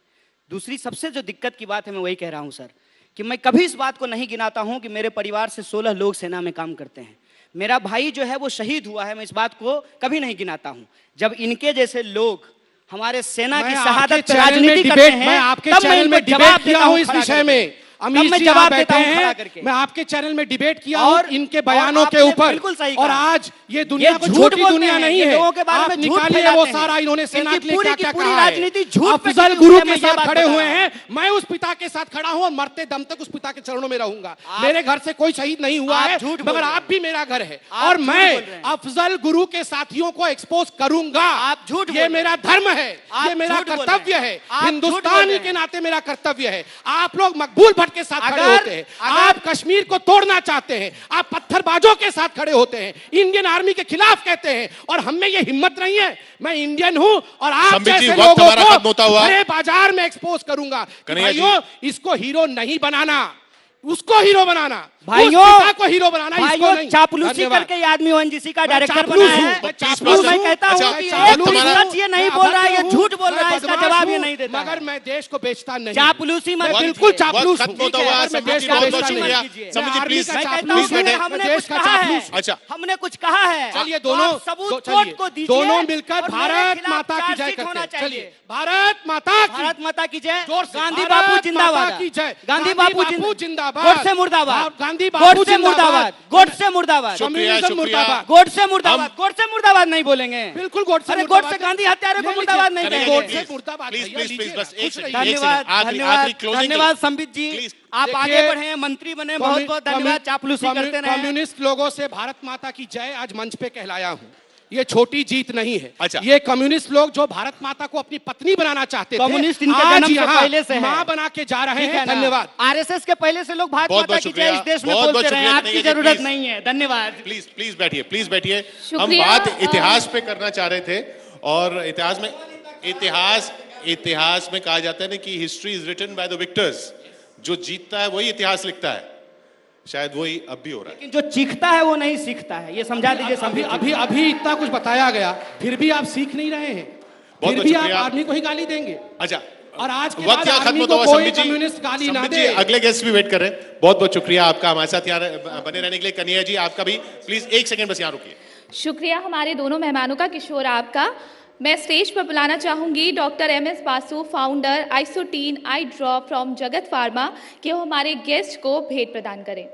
Speaker 2: दूसरी सबसे जो दिक्कत की बात है, मैं वही कह रहा हूं सर, कि मैं कभी इस बात को नहीं गिनाता हूं कि मेरे परिवार से 16 लोग सेना में काम करते हैं। मेरा भाई जो है वो शहीद हुआ है, मैं इस बात को कभी नहीं गिनाता हूं। जब इनके जैसे लोग हमारे सेना की शहादत पे राजनीति करते हैं,
Speaker 3: मैं आपके
Speaker 2: तब मैं
Speaker 3: चैनल में
Speaker 2: इनको जवाब
Speaker 3: डिबेट किया
Speaker 2: देता
Speaker 3: हूं
Speaker 2: हूं
Speaker 3: इस
Speaker 2: खड़ा
Speaker 3: विषय
Speaker 2: करके।
Speaker 3: में।
Speaker 2: तब
Speaker 3: अमीश
Speaker 2: मैं
Speaker 3: जी
Speaker 2: जवाब
Speaker 3: यहाँ
Speaker 2: देता
Speaker 3: बैठे
Speaker 2: हूं खड़ा
Speaker 3: हैं,
Speaker 2: करके।
Speaker 3: मैं आपके चैनल में डिबेट किया
Speaker 2: और-
Speaker 3: हूं इनके
Speaker 2: और
Speaker 3: बयानों के
Speaker 2: आपने
Speaker 3: ऊपर,
Speaker 2: बिल्कुल सही
Speaker 3: और
Speaker 2: कहा।
Speaker 3: आज ये दुनिया
Speaker 2: ये
Speaker 3: को
Speaker 2: झूठ
Speaker 3: छोटी
Speaker 2: बोलते
Speaker 3: दुनिया
Speaker 2: हैं,
Speaker 3: नहीं
Speaker 2: ये
Speaker 3: है।
Speaker 2: लोगों के बारे
Speaker 3: आप
Speaker 2: में झूठ
Speaker 3: निकालिए
Speaker 2: फैलाते
Speaker 3: वो
Speaker 2: हैं।
Speaker 3: सारा इन्होंने सेना
Speaker 2: इनकी
Speaker 3: के लिए
Speaker 2: पूरी
Speaker 3: क्या
Speaker 2: की
Speaker 3: क्या
Speaker 2: पूरी
Speaker 3: कहा
Speaker 2: राजनीति
Speaker 3: है।
Speaker 2: झूठ पे
Speaker 3: अफजल
Speaker 2: टिकी
Speaker 3: गुरु
Speaker 2: हुई है,
Speaker 3: के
Speaker 2: मैं ये
Speaker 3: साथ
Speaker 2: बात
Speaker 3: खड़े
Speaker 2: बता
Speaker 3: हुए
Speaker 2: रहा हूं।
Speaker 3: हैं, मैं उस पिता के साथ खड़ा हूं और मरते दम तक उस पिता के चरणों में रहूंगा। मेरे घर से कोई शहीद नहीं हुआ
Speaker 2: आप
Speaker 3: है,
Speaker 2: झूठ बोल
Speaker 3: मगर
Speaker 2: रहे हैं।
Speaker 3: आप भी मेरा घर है,
Speaker 2: आप
Speaker 3: और
Speaker 2: झूठ बोल
Speaker 3: मैं
Speaker 2: रहे हैं।
Speaker 3: अफजल गुरु के साथियों को एक्सपोज करूंगा।
Speaker 2: आप झूठ बोल
Speaker 3: ये
Speaker 2: रहे हैं।
Speaker 3: मेरा धर्म है,
Speaker 2: आप
Speaker 3: ये मेरा
Speaker 2: झूठ बोल रहे
Speaker 3: कर्तव्य
Speaker 2: हैं।
Speaker 3: है,
Speaker 2: आप झूठ बोल
Speaker 3: हिंदुस्तानी
Speaker 2: रहे
Speaker 3: के
Speaker 2: हैं।
Speaker 3: नाते मेरा कर्तव्य है। आप लोग मकबूल भट्ट के साथ खड़े होते हैं, आप कश्मीर को तोड़ना चाहते हैं, आप पत्थरबाजों के साथ खड़े होते हैं, इंडियन आर्मी के खिलाफ कहते हैं, और हम में ये हिम्मत नहीं है। मैं इंडियन हूं और आप
Speaker 1: संबित जी,
Speaker 3: जैसे
Speaker 1: वक्त
Speaker 3: लोगों
Speaker 1: हमारा खत्म होता
Speaker 3: को
Speaker 1: हुआ।
Speaker 3: बड़े बाजार में एक्सपोज करूंगा कि
Speaker 1: कन्हैया जी।
Speaker 3: भाइयों, इसको हीरो नहीं बनाना, उसको हीरो बनाना,
Speaker 2: भाइयों,
Speaker 3: उस पिता को हीरो बनाना, इसको
Speaker 2: भाइयों,
Speaker 3: नहीं।
Speaker 2: चापलूसी
Speaker 3: धन्यवाद।
Speaker 2: करके ये आदमी ओएनजीसी का
Speaker 3: मैं
Speaker 2: डायरेक्टर
Speaker 3: चापलूस
Speaker 2: बना
Speaker 3: हूं,
Speaker 2: है।
Speaker 3: मैं
Speaker 2: तो
Speaker 3: चापलूस
Speaker 2: मैं
Speaker 3: हूं।
Speaker 2: कहता हूं
Speaker 1: अच्छा,
Speaker 2: कि
Speaker 1: वक्त
Speaker 2: एक
Speaker 1: हमारा-
Speaker 2: सच ये नहीं बोल रहा है, ये झूठ बोल रहा है, इसका जवाब ये नहीं देता है।
Speaker 3: मगर मैं देश को बेचता नहीं।
Speaker 2: चापलूसी मत
Speaker 3: मैं
Speaker 2: कीजिए।
Speaker 3: बिल्कुल चापलूस
Speaker 1: वक्त
Speaker 3: हूं।
Speaker 1: खत्म होता हुआ।
Speaker 3: मैं
Speaker 1: संबित
Speaker 3: देश
Speaker 1: जी,
Speaker 3: को
Speaker 1: बहुत
Speaker 3: बेचता
Speaker 1: बहुत
Speaker 3: नहीं।
Speaker 1: शुक्रिया।
Speaker 2: कीजिए।
Speaker 1: संबित जी,
Speaker 3: मैं
Speaker 1: प्लीज
Speaker 3: आर्मी का
Speaker 2: मैं कहता
Speaker 3: चापलूस
Speaker 2: हूं कि
Speaker 3: नहीं,
Speaker 2: हमने
Speaker 3: मैं
Speaker 2: कुछ
Speaker 3: देश का
Speaker 2: कहा है,
Speaker 3: चापलूस हूं।
Speaker 1: अच्छा।
Speaker 2: हमने कुछ कहा है,
Speaker 3: चलिए
Speaker 2: तो
Speaker 3: दोनों
Speaker 2: आप सबूत
Speaker 3: चलिए,
Speaker 2: कोर्ट को दीजिए,
Speaker 3: दोनों मिलकर
Speaker 2: और मेरे
Speaker 3: भारत
Speaker 2: खिलाफ
Speaker 3: माता की जय
Speaker 2: चार्जशीट
Speaker 3: करते
Speaker 2: होना
Speaker 3: हैं।
Speaker 2: चाहिए।
Speaker 3: चलिए, भारत माता की
Speaker 2: भारत माता की जय।
Speaker 3: जोर से,
Speaker 2: गांधी
Speaker 3: भारत
Speaker 2: बापू
Speaker 3: माता
Speaker 2: जिंदाबाद।
Speaker 3: की जय।
Speaker 2: गांधी बापू जिंदाबाद।
Speaker 3: जिंदाबाद।
Speaker 2: गोडसे मुर्दाबाद।
Speaker 3: गांधी बापू
Speaker 2: गोडसे मुर्दाबाद। गोडसे मुर्दाबाद।
Speaker 1: शुक्रिया,
Speaker 3: कम्युनिज्म
Speaker 1: शुक्रिया।
Speaker 3: मुर्दाबाद।
Speaker 2: गोडसे मुर्दाबाद। गोडसे मुर्दाबाद नहीं बोलेंगे।
Speaker 3: बिल्कुल गोडसे
Speaker 2: अरे
Speaker 3: मुर्दाबाद।
Speaker 2: गोडसे गांधी हत्यारे को
Speaker 3: ले
Speaker 2: मुर्दाबाद नहीं
Speaker 3: लीजिए।
Speaker 2: कहेंगे।
Speaker 3: गोडसे मुर्दाबाद
Speaker 1: प्लीज
Speaker 3: भैया,
Speaker 1: प्लीज प्लीज
Speaker 3: लीजिए
Speaker 1: बस
Speaker 3: ना,
Speaker 1: एक
Speaker 3: खुश
Speaker 1: सेकंड,
Speaker 3: रहिए।
Speaker 1: एक
Speaker 2: धन्यवाद,
Speaker 1: सेकंड, आखिरी
Speaker 2: धन्यवाद,
Speaker 1: closing के लिए।
Speaker 2: धन्यवाद संबित जी।
Speaker 1: प्लीज
Speaker 2: आप
Speaker 3: देखिए,
Speaker 2: आगे बढ़े, मंत्री बने, बहुत बहुत धन्यवाद। चापलूसी करते रहे।
Speaker 3: कम्युनिस्ट लोगों से भारत माता की जय आज मंच पे कहलाया हूँ, ये छोटी जीत नहीं है।
Speaker 1: अच्छा।
Speaker 3: ये कम्युनिस्ट लोग जो भारत माता को अपनी पत्नी बनाना चाहते थे,
Speaker 2: कम्युनिस्ट इनके
Speaker 3: आज
Speaker 2: जन्म से
Speaker 3: यहाँ
Speaker 2: पहले से है।
Speaker 3: माँ बना के जा रहे
Speaker 2: ठीक
Speaker 3: हैं।
Speaker 2: है ना?
Speaker 3: धन्यवाद।
Speaker 2: आरएसएस के पहले से लोग भारत
Speaker 1: बहुत
Speaker 2: माता
Speaker 1: बहुत
Speaker 2: की जय
Speaker 1: शुक्रिया।
Speaker 2: इस देश में
Speaker 1: बहुत बहुत
Speaker 2: बोलते रहे,
Speaker 1: शुक्रिया
Speaker 2: आपकी
Speaker 1: कन्हैया जी,
Speaker 2: जरूरत
Speaker 1: प्लीज।
Speaker 2: नहीं है। धन्यवाद।
Speaker 1: प्लीज प्लीज बैठिए, प्लीज बैठिए। हम
Speaker 5: शुक्रिया,
Speaker 1: बात इतिहास पे करना चाह रहे थे, और इतिहास में कहा जाता है ना कि history is written by the victors. जो जीतता है वही इतिहास लिखता है, शायद वही अब भी हो रहा है।
Speaker 2: लेकिन जो चीखता है वो नहीं सीखता है, ये समझा दीजिए।
Speaker 3: अभी इतना कुछ बताया गया, फिर भी आप सीख नहीं रहे हैं,
Speaker 1: बहुत
Speaker 3: फिर भी आप
Speaker 1: शुक्रिया।
Speaker 3: आर्मी को ही गाली देंगे।
Speaker 1: अच्छा,
Speaker 3: और आज के
Speaker 1: वक्त
Speaker 3: बाद
Speaker 1: यहाँ खत्म
Speaker 3: आर्मी
Speaker 1: होता
Speaker 3: को
Speaker 1: हुआ
Speaker 3: कोई
Speaker 1: संबित जी,
Speaker 3: कम्युनिस्ट गाली ना
Speaker 1: संबित
Speaker 3: दे।
Speaker 1: जी अगले गेस्ट भी वेट कर रहे हैं। बहुत बहुत शुक्रिया आपका हमारे साथ यहाँ बने रहने के लिए। कन्हैया जी आपका भी प्लीज 1 सेकंड बस यहाँ रुकिए।
Speaker 5: शुक्रिया हमारे दोनों मेहमानों का, किशोर आपका। मैं स्टेज पर बुलाना चाहूंगी doctor MS Basu, founder Isotine eye drop from Jagat Pharma, कि वो हमारे गेस्ट को भेंट प्रदान करें।